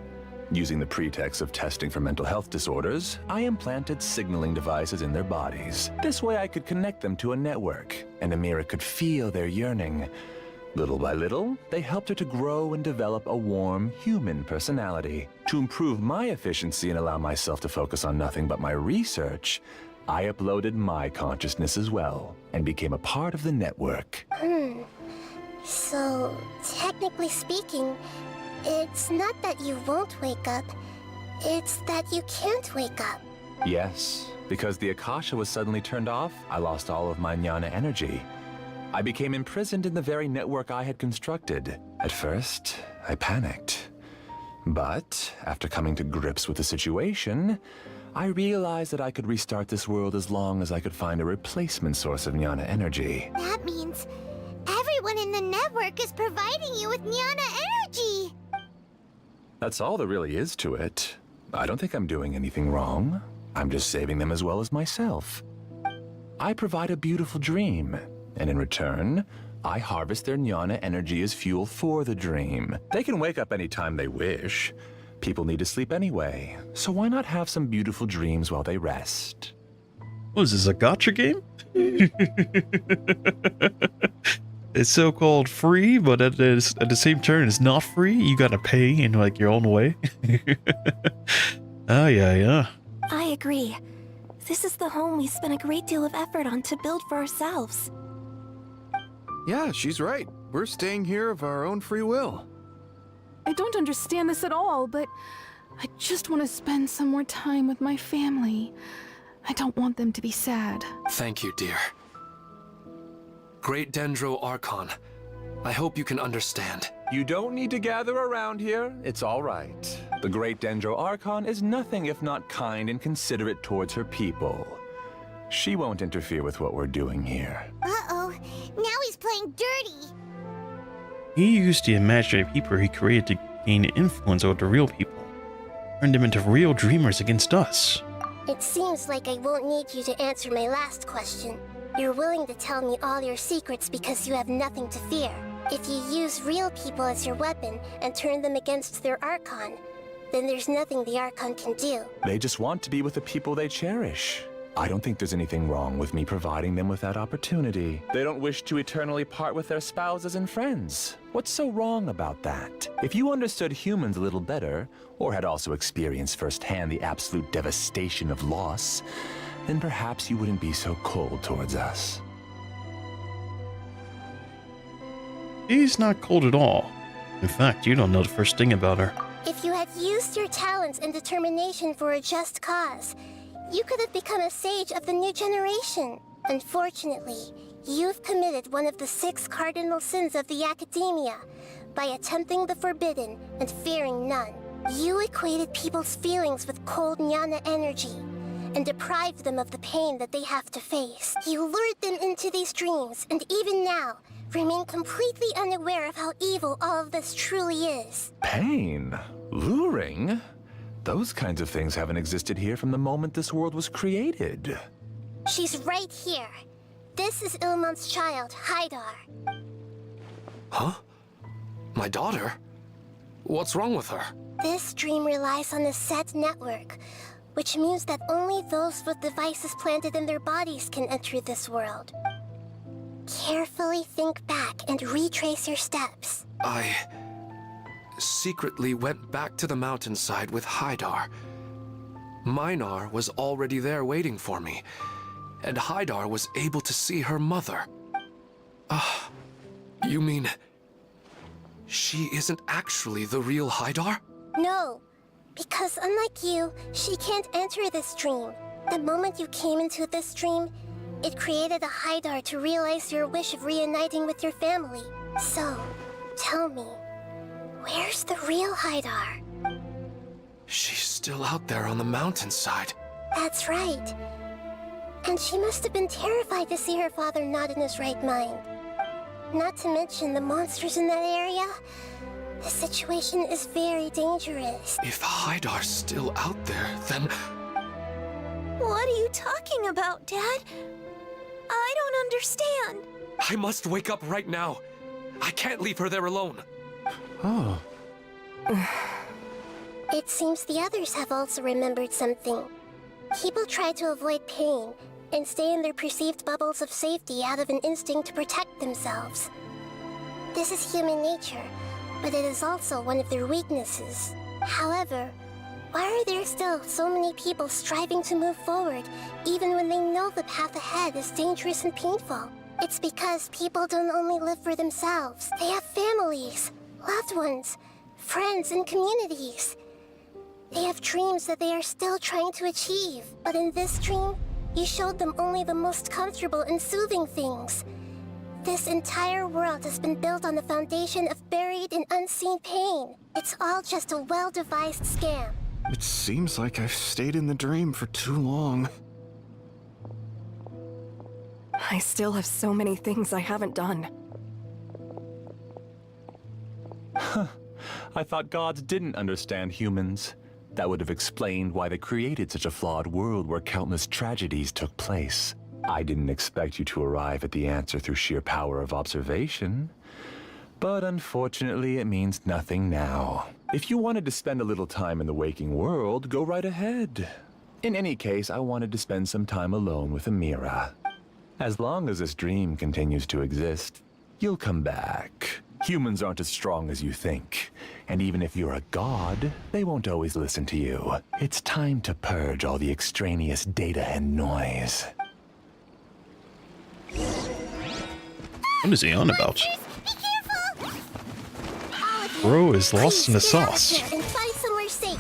[SPEAKER 12] Using the pretext of testing for mental health disorders, I implanted signaling devices in their bodies. This way I could connect them to a network, and Amira could feel their yearning. Little by little, they helped her to grow and develop a warm, human personality. To improve my efficiency and allow myself to focus on nothing but my research, I uploaded my consciousness as well, and became a part of the network.
[SPEAKER 10] So, technically speaking, it's not that you won't wake up, it's that you can't wake up.
[SPEAKER 12] Yes, because the Akasha was suddenly turned off, I lost all of my jnana energy. I became imprisoned in the very network I had constructed. At first, I panicked. But, after coming to grips with the situation, I realized that I could restart this world as long as I could find a replacement source of jnana energy.
[SPEAKER 5] That means everyone in the network is providing you with jnana energy.
[SPEAKER 12] That's all there really is to it. I don't think I'm doing anything wrong. I'm just saving them as well as myself. I provide a beautiful dream, and in return, I harvest their jnana energy as fuel for the dream. They can wake up anytime they wish. People need to sleep anyway, so why not have some beautiful dreams while they rest?
[SPEAKER 1] What is this, a gacha game? It's so-called free, but at the same turn, it's not free. You gotta pay in like your own way. Oh yeah.
[SPEAKER 7] I agree. This is the home we spent a great deal of effort on to build for ourselves.
[SPEAKER 6] Yeah, she's right. We're staying here of our own free will.
[SPEAKER 11] I don't understand this at all, but I just want to spend some more time with my family. I don't want them to be sad.
[SPEAKER 3] Thank you, dear. Great Dendro Archon, I hope you can understand.
[SPEAKER 12] You don't need to gather around here. It's all right. The great Dendro Archon is nothing if not kind and considerate towards her people. She won't interfere with what we're doing here.
[SPEAKER 5] Uh-oh, now he's playing dirty.
[SPEAKER 1] He used the imaginary people he created to gain influence over the real people. Turned them into real dreamers against us.
[SPEAKER 10] It seems like I won't need you to answer my last question. You're willing to tell me all your secrets because you have nothing to fear. If you use real people as your weapon and turn them against their Archon, then there's nothing the Archon can do.
[SPEAKER 12] They just want to be with the people they cherish. I don't think there's anything wrong with me providing them with that opportunity. They don't wish to eternally part with their spouses and friends. What's so wrong about that? If you understood humans a little better, or had also experienced firsthand the absolute devastation of loss, then perhaps you wouldn't be so cold towards us.
[SPEAKER 1] He's not cold at all. In fact, you don't know the first thing about her.
[SPEAKER 10] If you had used your talents and determination for a just cause, you could have become a sage of the new generation. Unfortunately, you've committed one of the 6 cardinal sins of the Academia by attempting the forbidden and fearing none. You equated people's feelings with cold jnana energy and deprived them of the pain that they have to face. You lured them into these dreams, and even now, remain completely unaware of how evil all of this truly is.
[SPEAKER 12] Pain? Luring? Those kinds of things haven't existed here from the moment this world was created.
[SPEAKER 10] She's right here. This is Ilmon's child, Haidar.
[SPEAKER 3] Huh? My daughter? What's wrong with her?
[SPEAKER 10] This dream relies on a set network, which means that only those with devices planted in their bodies can enter this world. Carefully think back and retrace your steps.
[SPEAKER 3] I secretly went back to the mountainside with Haidar. Minar was already there waiting for me, and Haidar was able to see her mother. You mean she isn't actually the real Haidar?
[SPEAKER 10] No, because unlike you, she can't enter this dream. The moment you came into this dream, it created a Haidar to realize your wish of reuniting with your family. So, tell me, where's the real Haidar?
[SPEAKER 3] She's still out there on the mountainside.
[SPEAKER 10] That's right. And she must have been terrified to see her father not in his right mind. Not to mention the monsters in that area. The situation is very dangerous.
[SPEAKER 3] If Haidar's still out there, then...
[SPEAKER 8] What are you talking about, Dad? I don't understand.
[SPEAKER 3] I must wake up right now. I can't leave her there alone.
[SPEAKER 12] Oh.
[SPEAKER 10] It seems the others have also remembered something. People try to avoid pain and stay in their perceived bubbles of safety out of an instinct to protect themselves. This is human nature, but it is also one of their weaknesses. However, why are there still so many people striving to move forward, even when they know the path ahead is dangerous and painful? It's because people don't only live for themselves. They have families, loved ones, friends, and communities. They have dreams that they are still trying to achieve. But in this dream, you showed them only the most comfortable and soothing things. This entire world has been built on the foundation of buried and unseen pain. It's all just a well-devised scam.
[SPEAKER 13] It seems like I've stayed in the dream for too long.
[SPEAKER 14] I still have so many things I haven't done.
[SPEAKER 12] I thought gods didn't understand humans. That would have explained why they created such a flawed world where countless tragedies took place. I didn't expect you to arrive at the answer through sheer power of observation. But unfortunately, it means nothing now. If you wanted to spend a little time in the waking world, go right ahead. In any case, I wanted to spend some time alone with Amira. As long as this dream continues to exist, you'll come back. Humans aren't as strong as you think. And even if you're a god, they won't always listen to you. It's time to purge all the extraneous data and noise.
[SPEAKER 1] What is he on about?
[SPEAKER 10] Be careful!
[SPEAKER 1] Bro is lost in the sauce.
[SPEAKER 10] And find somewhere safe.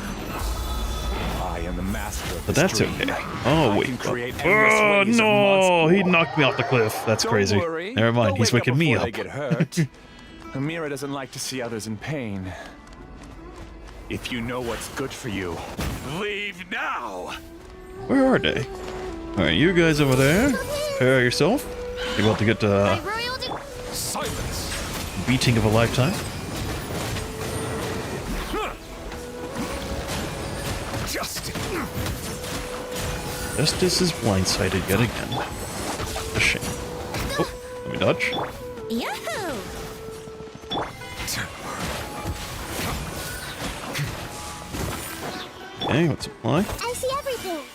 [SPEAKER 12] I am the master of
[SPEAKER 1] But
[SPEAKER 12] this
[SPEAKER 1] that's
[SPEAKER 12] dream.
[SPEAKER 1] okay. Oh,
[SPEAKER 12] I
[SPEAKER 1] wait.
[SPEAKER 12] can create
[SPEAKER 1] Oh,
[SPEAKER 12] endless ways of
[SPEAKER 1] no!
[SPEAKER 12] monster-
[SPEAKER 1] He knocked me off the cliff. That's
[SPEAKER 12] Don't
[SPEAKER 1] crazy.
[SPEAKER 12] worry.
[SPEAKER 1] Never mind,
[SPEAKER 12] They'll
[SPEAKER 1] he's
[SPEAKER 12] wake
[SPEAKER 1] waking me
[SPEAKER 12] before
[SPEAKER 1] up.
[SPEAKER 12] They get hurt. Amira doesn't like to see others in pain. If you know what's good for you, leave now!
[SPEAKER 1] Where are they? Alright, you guys over there. Prepare yourself. You're about to get
[SPEAKER 3] Silence!
[SPEAKER 1] beating of a lifetime. Justice is blindsided yet again. A shame. Oh, let me dodge.
[SPEAKER 5] Yahoo!
[SPEAKER 1] Okay, let's apply.
[SPEAKER 10] I see everything.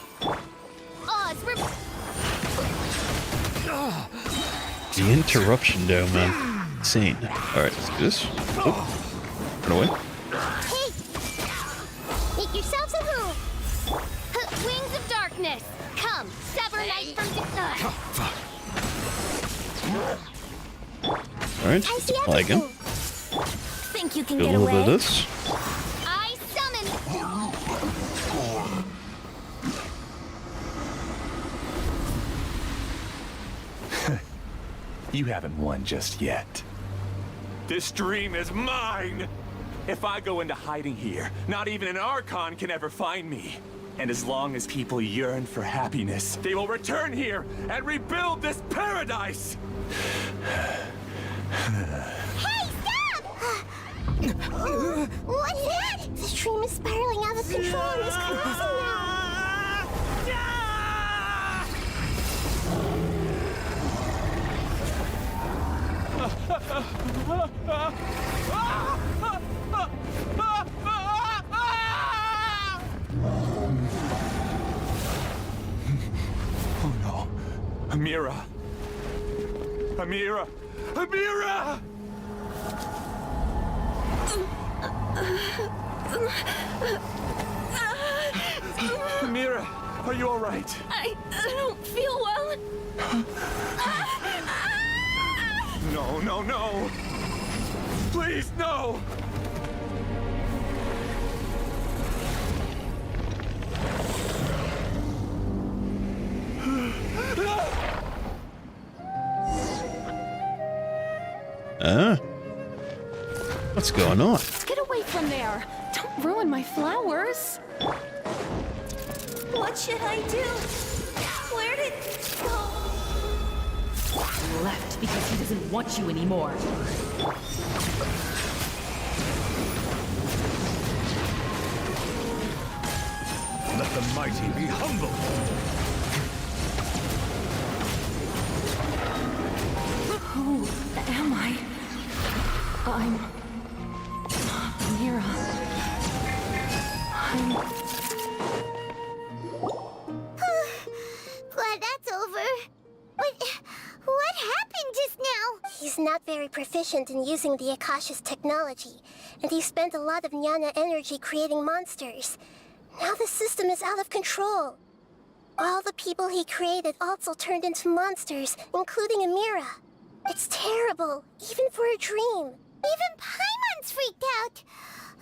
[SPEAKER 1] The interruption though, man. Insane. Alright, let's do this. Oh. Run away.
[SPEAKER 10] Hey! Make yourselves at home. Wings of darkness, come, sever night from
[SPEAKER 1] Alright, let's apply again.
[SPEAKER 5] think you can
[SPEAKER 1] Do a
[SPEAKER 5] get
[SPEAKER 1] little bit of
[SPEAKER 5] away?
[SPEAKER 1] this.
[SPEAKER 5] I summon.
[SPEAKER 12] You haven't won just yet.
[SPEAKER 15] This dream is mine! If I go into hiding here, not even an Archon can ever find me. And as long as people yearn for happiness, they will return here and rebuild this paradise!
[SPEAKER 10] Hey, stop! What's that? This dream is spiraling out of control and is collapsing now.
[SPEAKER 15] Oh no. Amira! Amira! Amira! Amira, are you alright?
[SPEAKER 7] I don't feel well.
[SPEAKER 15] No, no, no! Please, no!
[SPEAKER 1] What's going on?
[SPEAKER 11] Get away from there! Don't ruin my flowers!
[SPEAKER 8] What should I do? Where did go?
[SPEAKER 16] He left because he doesn't want you anymore.
[SPEAKER 15] Let the mighty be humble!
[SPEAKER 11] Who am I? I'm... Mira.
[SPEAKER 5] Glad that's over. What happened just now?
[SPEAKER 10] He's not very proficient in using the Akasha's technology, and he spent a lot of Jnana energy creating monsters. Now the system is out of control. All the people he created also turned into monsters, including Amira. It's terrible, even for a dream.
[SPEAKER 5] Even Paimon's freaked out.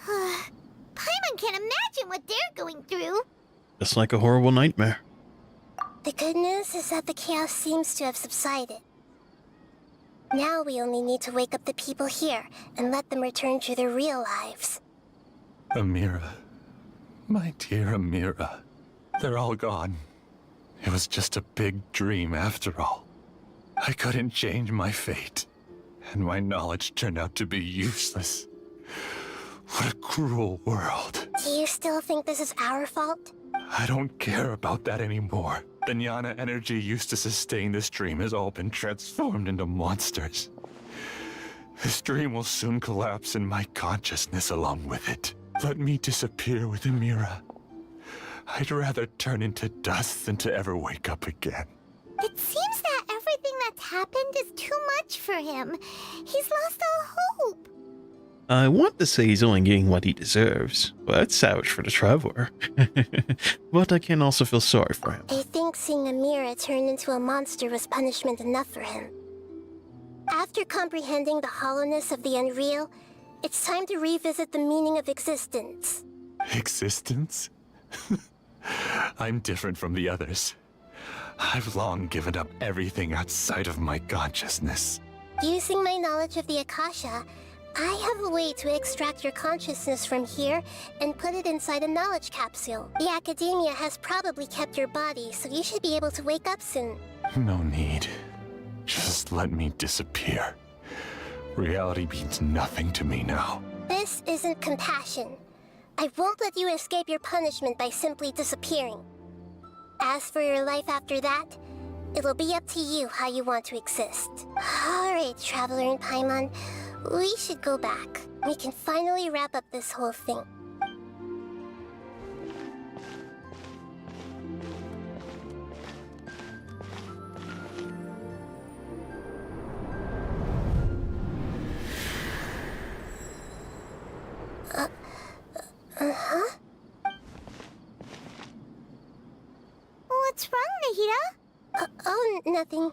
[SPEAKER 5] Paimon can't imagine what they're going through.
[SPEAKER 1] Just like a horrible nightmare.
[SPEAKER 10] The good news is that the chaos seems to have subsided. Now we only need to wake up the people here and let them return to their real lives.
[SPEAKER 12] Amira. My dear Amira. They're all gone. It was just a big dream after all. I couldn't change my fate, and my knowledge turned out to be useless. What a cruel world.
[SPEAKER 10] Do you still think this is our fault?
[SPEAKER 12] I don't care about that anymore. The Jnana energy used to sustain this dream has all been transformed into monsters. This dream will soon collapse and my consciousness along with it. Let me disappear with Amira. I'd rather turn into dust than to ever wake up again.
[SPEAKER 5] It seems that everything that's happened is too much for him. He's lost all hope.
[SPEAKER 1] I want to say he's only getting what he deserves, but that's savage for the Traveler. But I can also feel sorry for him.
[SPEAKER 10] I think seeing Amira turn into a monster was punishment enough for him. After comprehending the hollowness of the unreal, it's time to revisit the meaning of existence.
[SPEAKER 12] Existence? I'm different from the others. I've long given up everything outside of my consciousness.
[SPEAKER 10] Using my knowledge of the Akasha, I have a way to extract your consciousness from here and put it inside a knowledge capsule. The Academia has probably kept your body, so you should be able to wake up soon.
[SPEAKER 12] No need. Just let me disappear. Reality means nothing to me now.
[SPEAKER 10] This isn't compassion. I won't let you escape your punishment by simply disappearing. As for your life after that, it'll be up to you how you want to exist. Alright, Traveler and Paimon, we should go back. We can finally wrap up this whole thing. Uh-huh?
[SPEAKER 5] What's wrong, Nahida?
[SPEAKER 10] Oh, nothing.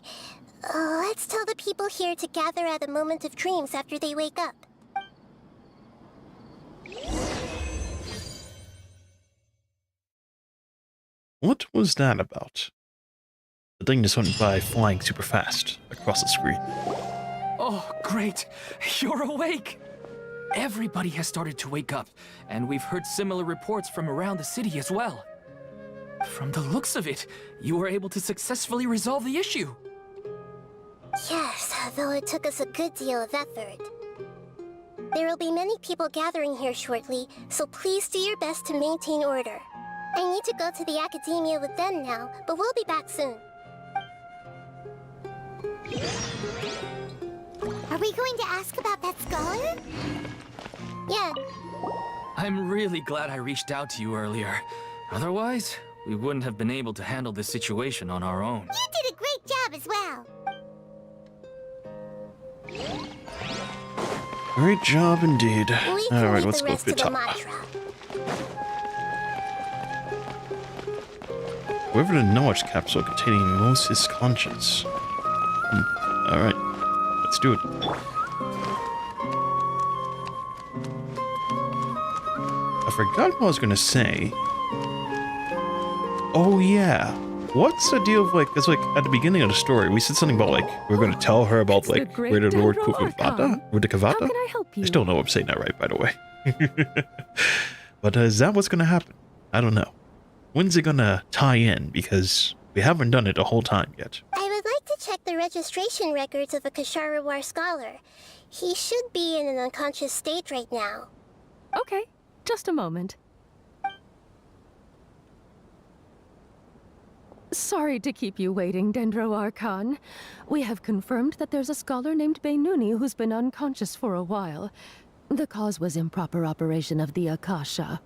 [SPEAKER 10] Let's tell the people here to gather at a moment of dreams after they wake up.
[SPEAKER 1] What was that about? The thing just went by flying super fast across the screen.
[SPEAKER 2] Oh, great! You're awake! Everybody has started to wake up, and we've heard similar reports from around the city as well. From the looks of it, you were able to successfully resolve the issue.
[SPEAKER 10] Yes, though it took us a good deal of effort. There will be many people gathering here shortly, so please do your best to maintain order. I need to go to the academia with them now, but we'll be back soon.
[SPEAKER 5] Are we going to ask about that scholar?
[SPEAKER 10] Yeah.
[SPEAKER 2] I'm really glad I reached out to you earlier. Otherwise, we wouldn't have been able to handle this situation on our own.
[SPEAKER 5] You did a great job as well.
[SPEAKER 1] Great job indeed. Alright, let's go
[SPEAKER 10] Rest
[SPEAKER 1] to
[SPEAKER 10] of
[SPEAKER 1] the
[SPEAKER 10] the
[SPEAKER 1] top.
[SPEAKER 10] mantra.
[SPEAKER 1] Whoever the knowledge capsule containing most is conscious. Alright, let's do it. I forgot what I was gonna say. Oh yeah. What's the deal of like, it's like at the beginning of the story, we said something about like, we're gonna tell her about
[SPEAKER 11] It's
[SPEAKER 1] like,
[SPEAKER 11] the
[SPEAKER 1] where the
[SPEAKER 11] great
[SPEAKER 1] Lord
[SPEAKER 11] Dendro
[SPEAKER 1] Kukavata?
[SPEAKER 11] Archon.
[SPEAKER 1] Where the Kavata?
[SPEAKER 11] How can I help you?
[SPEAKER 1] I still know I'm saying that right, by the way. But is that what's gonna happen? I don't know. When's it gonna tie in? Because we haven't done it the whole time yet.
[SPEAKER 10] I would like to check the registration records of a Kasharawar scholar. He should be in an unconscious state right now.
[SPEAKER 11] Okay, just a moment. Sorry to keep you waiting, Dendro Archon. We have confirmed that there's a scholar named Beinuni who's been unconscious for a while. The cause was improper operation of the Akasha.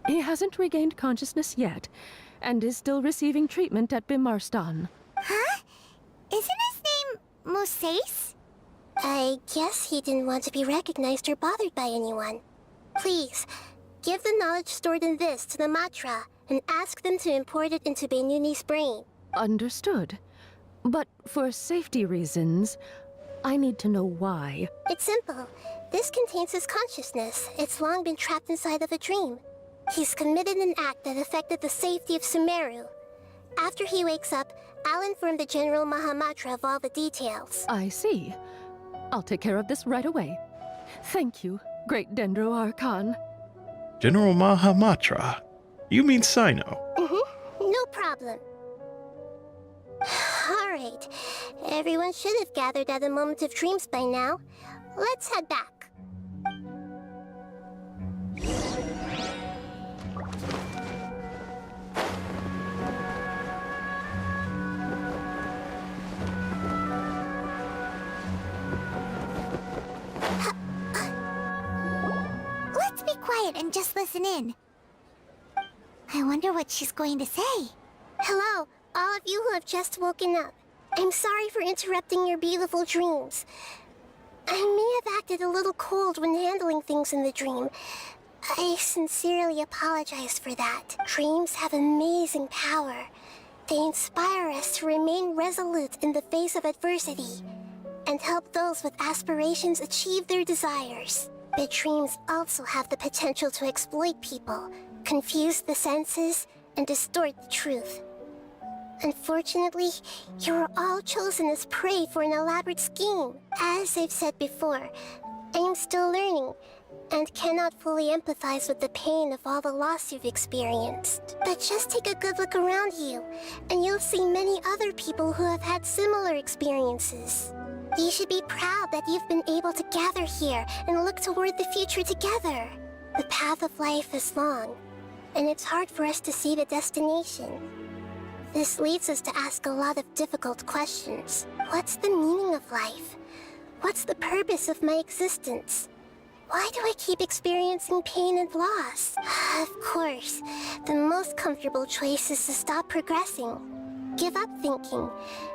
[SPEAKER 11] He hasn't regained consciousness yet, and is still receiving treatment at Bimarstan.
[SPEAKER 5] Huh? Isn't his name Moses?
[SPEAKER 10] I guess he didn't want to be recognized or bothered by anyone. Please, give the knowledge stored in this to the Matra, and ask them to import it into Beinuni's brain.
[SPEAKER 11] Understood. But for safety reasons, I need to know why.
[SPEAKER 10] It's simple. This contains his consciousness. It's long been trapped inside of a dream. He's committed an act that affected the safety of Sumeru. After he wakes up, I'll inform the General Mahamatra of all the details.
[SPEAKER 11] I see. I'll take care of this right away. Thank you, Great Dendro Archon.
[SPEAKER 1] General Mahamatra? You mean Sino?
[SPEAKER 10] No problem. Alright. Everyone should have gathered at a moment of dreams by now. Let's head back.
[SPEAKER 5] Let's be quiet and just listen in. I wonder what she's going to say.
[SPEAKER 10] Hello, all of you who have just woken up. I'm sorry for interrupting your beautiful dreams. I may have acted a little cold when handling things in the dream. I sincerely apologize for that. Dreams have amazing power. They inspire us to remain resolute in the face of adversity and help those with aspirations achieve their desires. But dreams also have the potential to exploit people, confuse the senses, and distort the truth. Unfortunately, you were all chosen as prey for an elaborate scheme. As I've said before, I am still learning, and cannot fully empathize with the pain of all the loss you've experienced. But just take a good look around you, and you'll see many other people who have had similar experiences. You should be proud that you've been able to gather here and look toward the future together. The path of life is long, and it's hard for us to see the destination. This leads us to ask a lot of difficult questions. What's the meaning of life? What's the purpose of my existence? Why do I keep experiencing pain and loss? Of course, the most comfortable choice is to stop progressing. Give up thinking,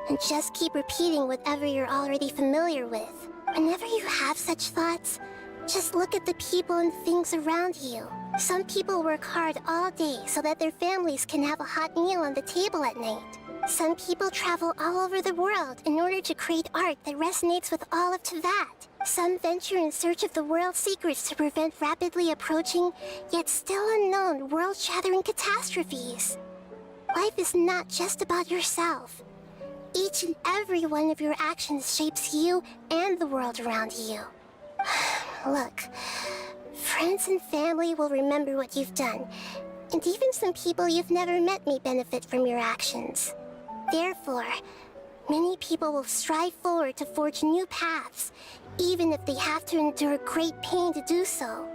[SPEAKER 10] and just keep repeating whatever you're already familiar with. Whenever you have such thoughts, just look at the people and things around you. Some people work hard all day so that their families can have a hot meal on the table at night. Some people travel all over the world in order to create art that resonates with all of Teyvat. Some venture in search of the world's secrets to prevent rapidly approaching, yet still unknown, world-shattering catastrophes. life is not just about yourself. Each and every one of your actions shapes you and the world around you. Look, friends and family will remember what you've done, and even some people you've never met may benefit from your actions. Therefore, many people will strive forward to forge new paths, even if they have to endure great pain to do so.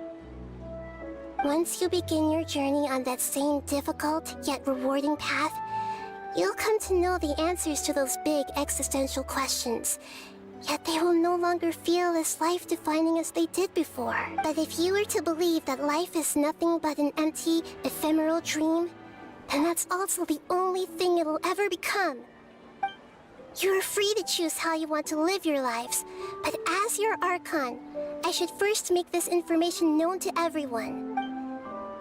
[SPEAKER 10] Once you begin your journey on that same difficult yet rewarding path, you'll come to know the answers to those big existential questions. Yet they will no longer feel as life-defining as they did before. But if you were to believe that life is nothing but an empty, ephemeral dream, then that's also the only thing it will ever become. You are free to choose how you want to live your lives, but as your Archon, I should first make this information known to everyone.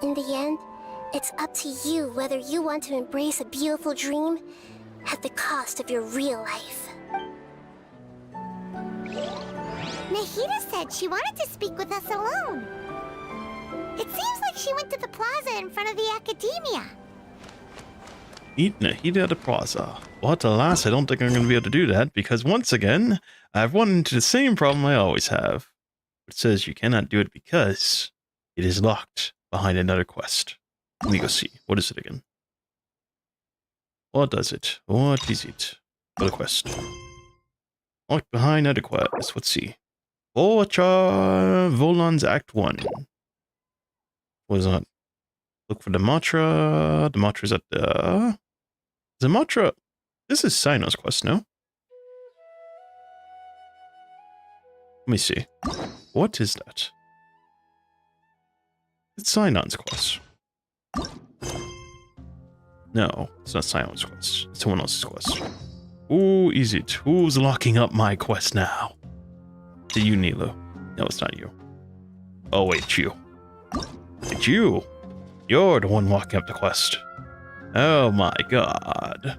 [SPEAKER 10] In the end, it's up to you whether you want to embrace a beautiful dream at the cost of your real life.
[SPEAKER 5] Nahida said she wanted to speak with us alone. It seems like she went to the plaza in front of the academia.
[SPEAKER 1] Meet Nahida at the plaza. But alas, I don't think I'm going to be able to do that because once again, I've run into the same problem I always have. It says you cannot do it because it is locked behind another quest. Let me go see. What is it again? What does it? What is it? What a quest. Locked behind another quest. Let's see. Volan's Act 1. What is that? Look for the mantra. The mantra's at the... The mantra... This is Sino's quest, no? Let me see. What is that? It's Sinon's quest. No, it's not Sinon's quest. It's someone else's quest. Who is it? Who's locking up my quest now? Is it you, Nilo? No, it's not you. Oh, wait, it's you. It's you. You're the one locking up the quest. Oh my god.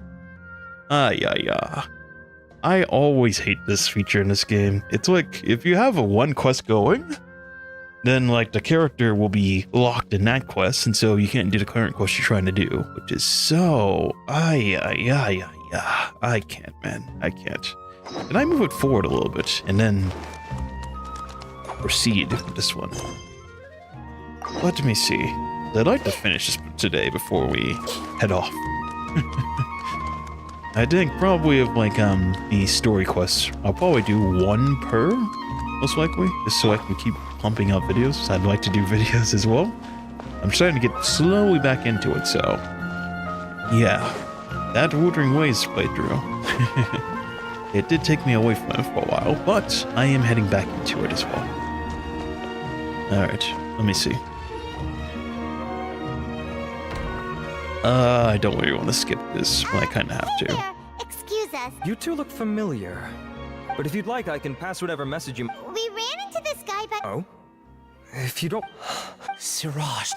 [SPEAKER 1] I always hate this feature in this game. It's like, if you have a one quest going, then like the character will be locked in that quest, and so you can't do the current quest you're trying to do, which is so... I can't, man. I can't. Can I move it forward a little bit, and then proceed with this one? Let me see. I'd like to finish this today before we head off. I think probably of like the story quests, I'll probably do one per, most likely, just so I can keep pumping out videos. I'd like to do videos as well. I'm starting to get slowly back into it, so yeah, that Wuthering Waves playthrough. It did take me away from it for a while, but I am heading back into it as well. Alright, let me see. I don't really want to skip this, but I kind of have to.
[SPEAKER 5] Excuse us.
[SPEAKER 17] You two look familiar. But if you'd like, I can pass whatever message you...
[SPEAKER 5] We ran into this guy, but...
[SPEAKER 17] Oh? If you don't...
[SPEAKER 1] Siraj.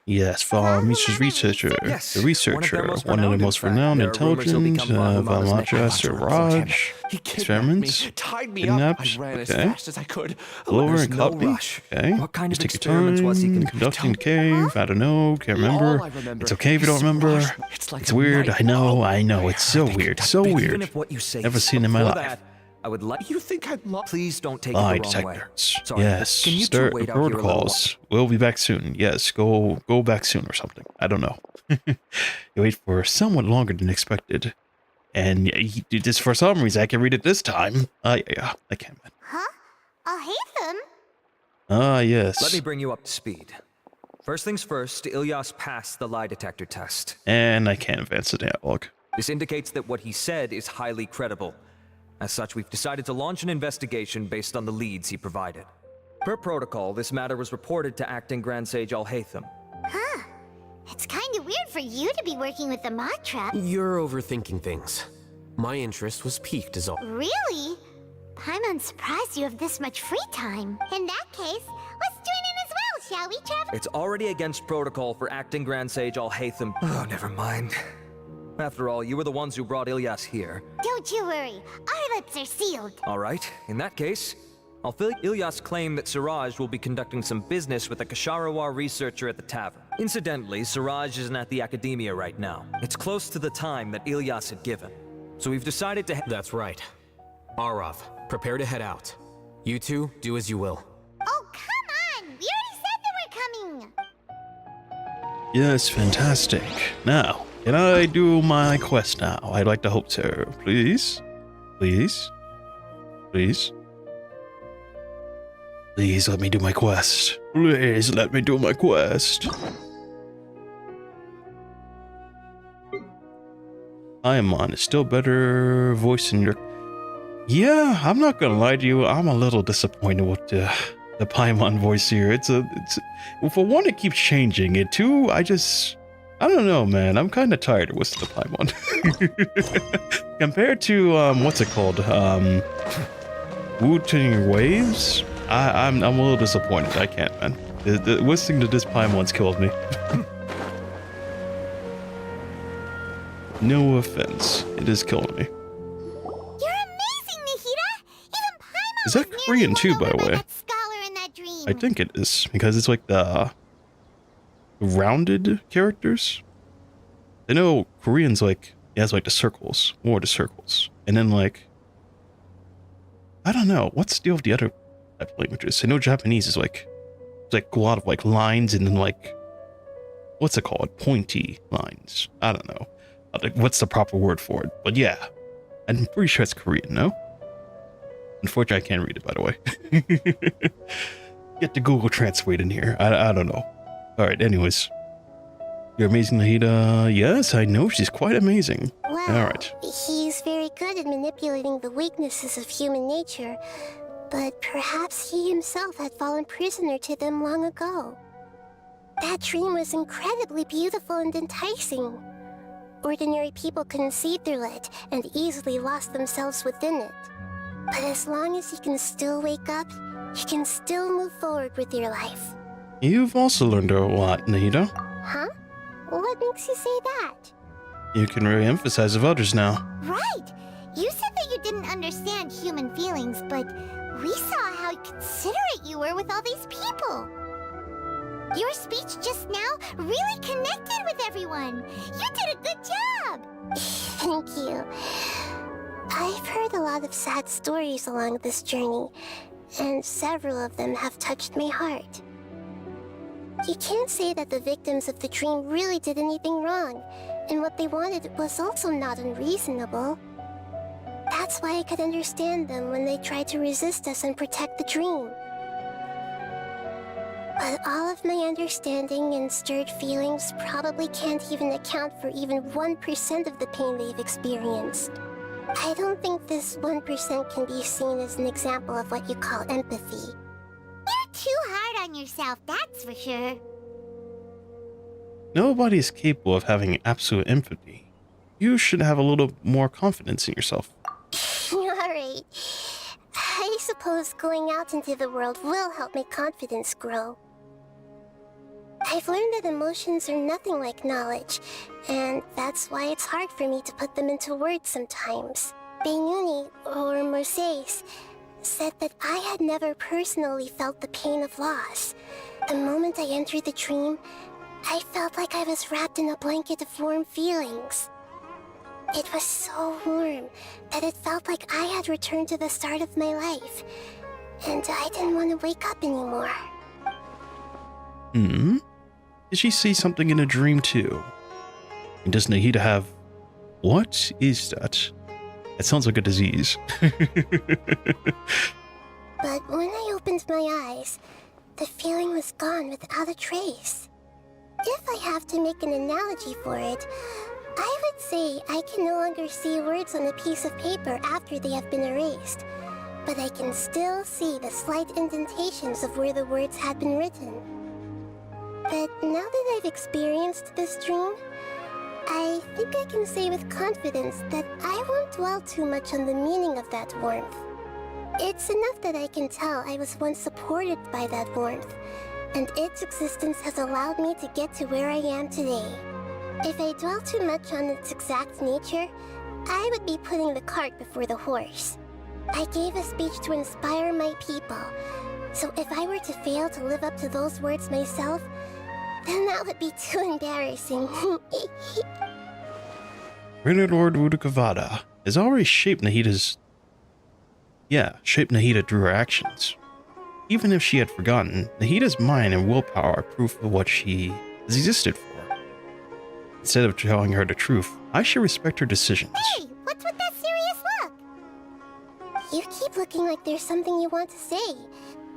[SPEAKER 1] Yes, Mishra's researcher.
[SPEAKER 17] Yes,
[SPEAKER 1] The researcher, one of the most renowned, intelligent, Valmacha, Siraj. Experiments, kidnapped, okay. Lower and copy, okay. Just take your time, conducting the cave, I don't know, can't remember. It's okay if you don't remember. It's weird, I know, it's so weird, so weird. Never seen it in my life.
[SPEAKER 17] I would like you think I'd love. Please don't take it the wrong way. Sorry,
[SPEAKER 1] yes, start the protocols. We'll be back soon. Yes, go back soon or something. I don't know. You wait for somewhat longer than expected. And he did this for some reason. I can read it this time. Yeah, I can, man.
[SPEAKER 5] Huh? I'll hate them.
[SPEAKER 1] Yes.
[SPEAKER 17] Let me bring you up to speed. First things first, Ilyas passed the lie detector test.
[SPEAKER 1] And I can't advance the dialogue.
[SPEAKER 17] This indicates that what he said is highly credible. As such, we've decided to launch an investigation based on the leads he provided. Per protocol, this matter was reported to Acting Grand Sage Alhaitham.
[SPEAKER 5] Huh. It's kind of weird for you to be working with the mantra.
[SPEAKER 18] You're overthinking things. My interest was piqued as all.
[SPEAKER 5] Really? I'm surprised you have this much free time. In that case, let's join in as well, shall we, Trevor?
[SPEAKER 17] It's already against protocol for Acting Grand Sage Alhaitham. Oh, never mind. After all, you were the ones who brought Ilyas here.
[SPEAKER 5] Don't you worry. Our lips are sealed.
[SPEAKER 17] All right. In that case, Ilyas claimed that Siraj will be conducting some business with a Kasharawar researcher at the tavern. Incidentally, Siraj isn't at the academia right now. It's close to the time that Ilyas had given. So we've decided to...
[SPEAKER 18] That's right. Arav, prepare to head out. You two, do as you will.
[SPEAKER 5] Oh, come on! We already said that we're coming!
[SPEAKER 1] Yes, fantastic. Now, can I do my quest now? I'd like to hope so. Please? Please? Please? Please let me do my quest. Please let me do my quest. Paimon is still better voice in your... Yeah, I'm not gonna lie to you. I'm a little disappointed with the Paimon voice here. It's for one, it keeps changing. It two, I don't know, man. I'm kind of tired of listening to Paimon. Compared to what's it called? Wu-Ting Waves. I'm a little disappointed. I can't, man. Listening to this Paimon's killed me. No offense, it is killing me.
[SPEAKER 5] You're amazing, Nahida! Even Paimon
[SPEAKER 1] Is that
[SPEAKER 5] was
[SPEAKER 1] Korean too, by the way?
[SPEAKER 5] that scholar in that dream.
[SPEAKER 1] I think it is, because it's like the rounded characters. I know Korean's like, it has like the circles, more of the circles. And then like, I don't know, what's the deal with the other type of languages? I know Japanese is like, it's like a lot of like lines and then like, what's it called? Pointy lines. I don't know. Like, what's the proper word for it? But yeah, I'm pretty sure it's Korean, no? Unfortunately, I can't read it, by the way. Get the Google Translate in here. I don't know. All right, anyways. You're amazing, Nahida. Yes, I know. She's quite amazing.
[SPEAKER 10] Wow.
[SPEAKER 1] All right.
[SPEAKER 10] He's very good at manipulating the weaknesses of human nature, but perhaps he himself had fallen prisoner to them long ago. That dream was incredibly beautiful and enticing. Ordinary people couldn't see through it and easily lost themselves within it. But as long as you can still wake up, you can still move forward with your life.
[SPEAKER 1] You've also learned a lot, Nahida.
[SPEAKER 10] Huh? What makes you say that?
[SPEAKER 1] You can really emphasize of others now.
[SPEAKER 5] Right! You said that you didn't understand human feelings, but we saw how considerate you were with all these people. Your speech just now really connected with everyone. You did a good job.
[SPEAKER 10] Thank you. I've heard a lot of sad stories along this journey, and several of them have touched my heart. You can't say that the victims of the dream really did anything wrong, and what they wanted was also not unreasonable. That's why I could understand them when they tried to resist us and protect the dream. But all of my understanding and stirred feelings probably can't even account for even 1% of the pain they've experienced. I don't think this 1% can be seen as an example of what you call empathy.
[SPEAKER 5] You're too hard on yourself, that's for sure.
[SPEAKER 1] Nobody is capable of having absolute empathy. You should have a little more confidence in yourself.
[SPEAKER 10] Alright. I suppose going out into the world will help my confidence grow. I've learned that emotions are nothing like knowledge, and that's why it's hard for me to put them into words sometimes. Beinuni, or Mercedes, said that I had never personally felt the pain of loss. The moment I entered the dream, I felt like I was wrapped in a blanket of warm feelings. It was so warm that it felt like I had returned to the start of my life, and I didn't want to wake up anymore.
[SPEAKER 1] Hmm? Did she see something in a dream too? And does Nahida have... What is that? That sounds like a disease.
[SPEAKER 10] But when I opened my eyes, the feeling was gone without a trace. If I have to make an analogy for it, I would say I can no longer see words on a piece of paper after they have been erased, but I can still see the slight indentations of where the words had been written. But now that I've experienced this dream, I think I can say with confidence that I won't dwell too much on the meaning of that warmth. It's enough that I can tell I was once supported by that warmth, and its existence has allowed me to get to where I am today. If I dwell too much on its exact nature, I would be putting the cart before the horse. I gave a speech to inspire my people. So if I were to fail to live up to those words myself, then that would be too embarrassing.
[SPEAKER 1] Greater Lord Wudukavada has already shaped Nahida's... Yeah, shaped Nahida through her actions. Even if she had forgotten, Nahida's mind and willpower are proof of what she has existed for. Instead of telling her the truth, I should respect her decisions.
[SPEAKER 10] Hey, what's with that serious look? You keep looking like there's something you want to say.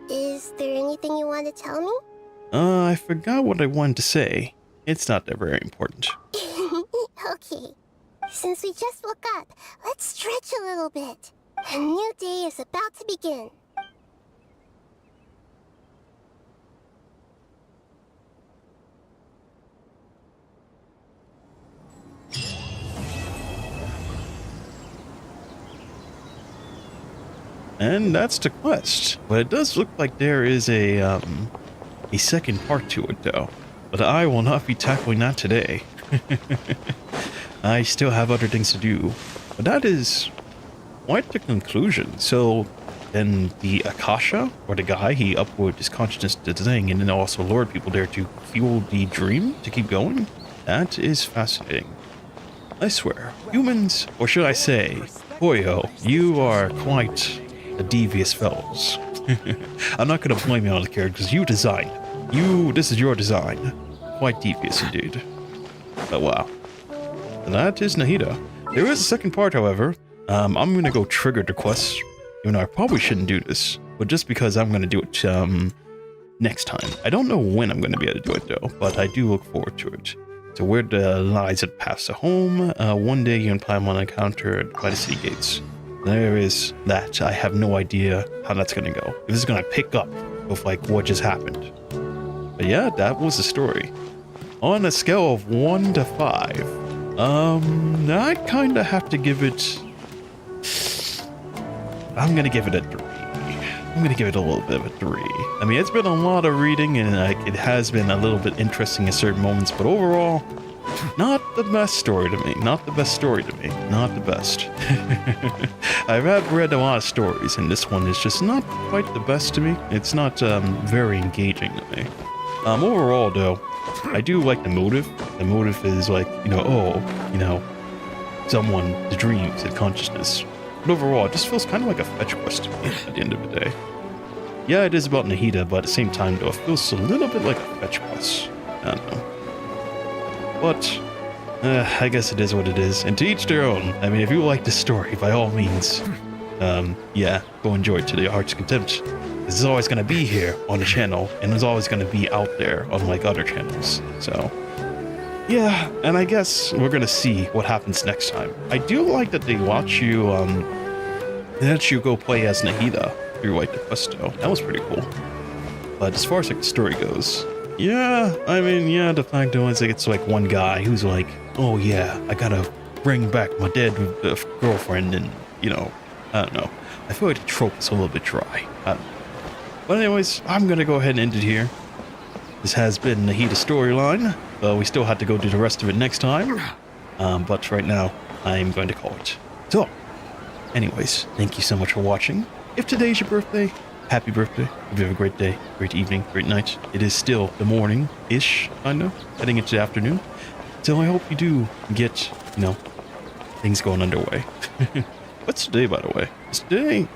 [SPEAKER 10] Is there anything you want to tell me?
[SPEAKER 1] I forgot what I wanted to say. It's not that very important.
[SPEAKER 10] Okay. Since we just woke up, let's stretch a little bit. A new day is about to begin.
[SPEAKER 1] And that's the quest. But it does look like there is a second part to it, though. But I will not be tackling that today. I still have other things to do. But that is quite the conclusion. So then the Akasha, or the guy, he uploaded his consciousness to the thing and then also lured people there to fuel the dream to keep going. That is fascinating. I swear, humans, or should I say, Boyo, you are quite the devious fellows. I'm not going to blame you on the character because you designed it. This is your design. Quite devious indeed. But wow. And that is Nahida. There is a second part, however. I'm going to go trigger the quest. Even though I probably shouldn't do this. But just because I'm going to do it next time. I don't know when I'm going to be able to do it though. But I do look forward to it. So where the lies that pass to home. One day you and Paimon encountered by the city gates. There is that. I have no idea how that's going to go. If this is going to pick up with like what just happened. But yeah, that was the story. On a scale of 1 to 5, I kind of have to give it... I'm going to give it a 3. I'm going to give it a little bit of a 3. I mean, it's been a lot of reading and it has been a little bit interesting in certain moments, but overall, not the best story to me. Not the best story to me. Not the best. I've read a lot of stories, and this one is just not quite the best to me. It's not very engaging to me. Overall, though, I do like the motive. The motive is like, someone, the dreams and consciousness. But overall, it just feels kind of like a fetch quest to me at the end of the day. Yeah, it is about Nahida, but at the same time, though, it feels a little bit like a fetch quest. I don't know. But, I guess it is what it is. And to each their own. I mean, if you like this story, by all means, yeah, go enjoy it to the heart's content. This is always going to be here on the channel, and it's always going to be out there on, like, other channels. So, yeah, and I guess we're going to see what happens next time. I do like that they let you go play as Nahida through, like, the quest, though. That was pretty cool. But as far as, like, the story goes... Yeah, I mean, yeah, the fact though is like it's like one guy who's like, oh yeah, I gotta bring back my dead girlfriend and, I don't know. I feel like the trope is a little bit dry. But anyways, I'm gonna go ahead and end it here. This has been Nahida storyline. We still have to go do the rest of it next time. But right now, I'm going to call it. So, anyways, thank you so much for watching. If today's your birthday, happy birthday. Hope you have a great day, great evening, great night. It is still the morning-ish, kind of, heading into the afternoon. So I hope you do get, things going underway. What's today, by the way? It's today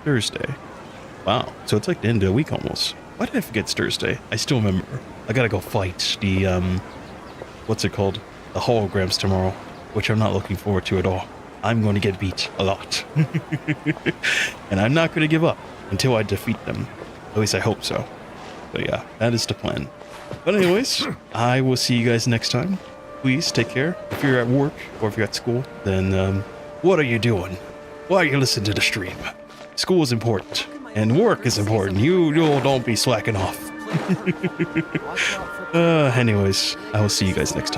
[SPEAKER 1] Thursday. Wow, so it's like the end of the week almost. Why did I forget it's Thursday? I still remember. I gotta go fight the, what's it called? The holograms tomorrow, which I'm not looking forward to at all. I'm going to get beat a lot. And I'm not going to give up until I defeat them. At least I hope so. But yeah, that is the plan. But anyways, I will see you guys next time. Please take care. If you're at work or if you're at school, then what are you doing? Why are you listening to the stream? School is important. And work is important. You don't be slacking off. Anyways, I will see you guys next time.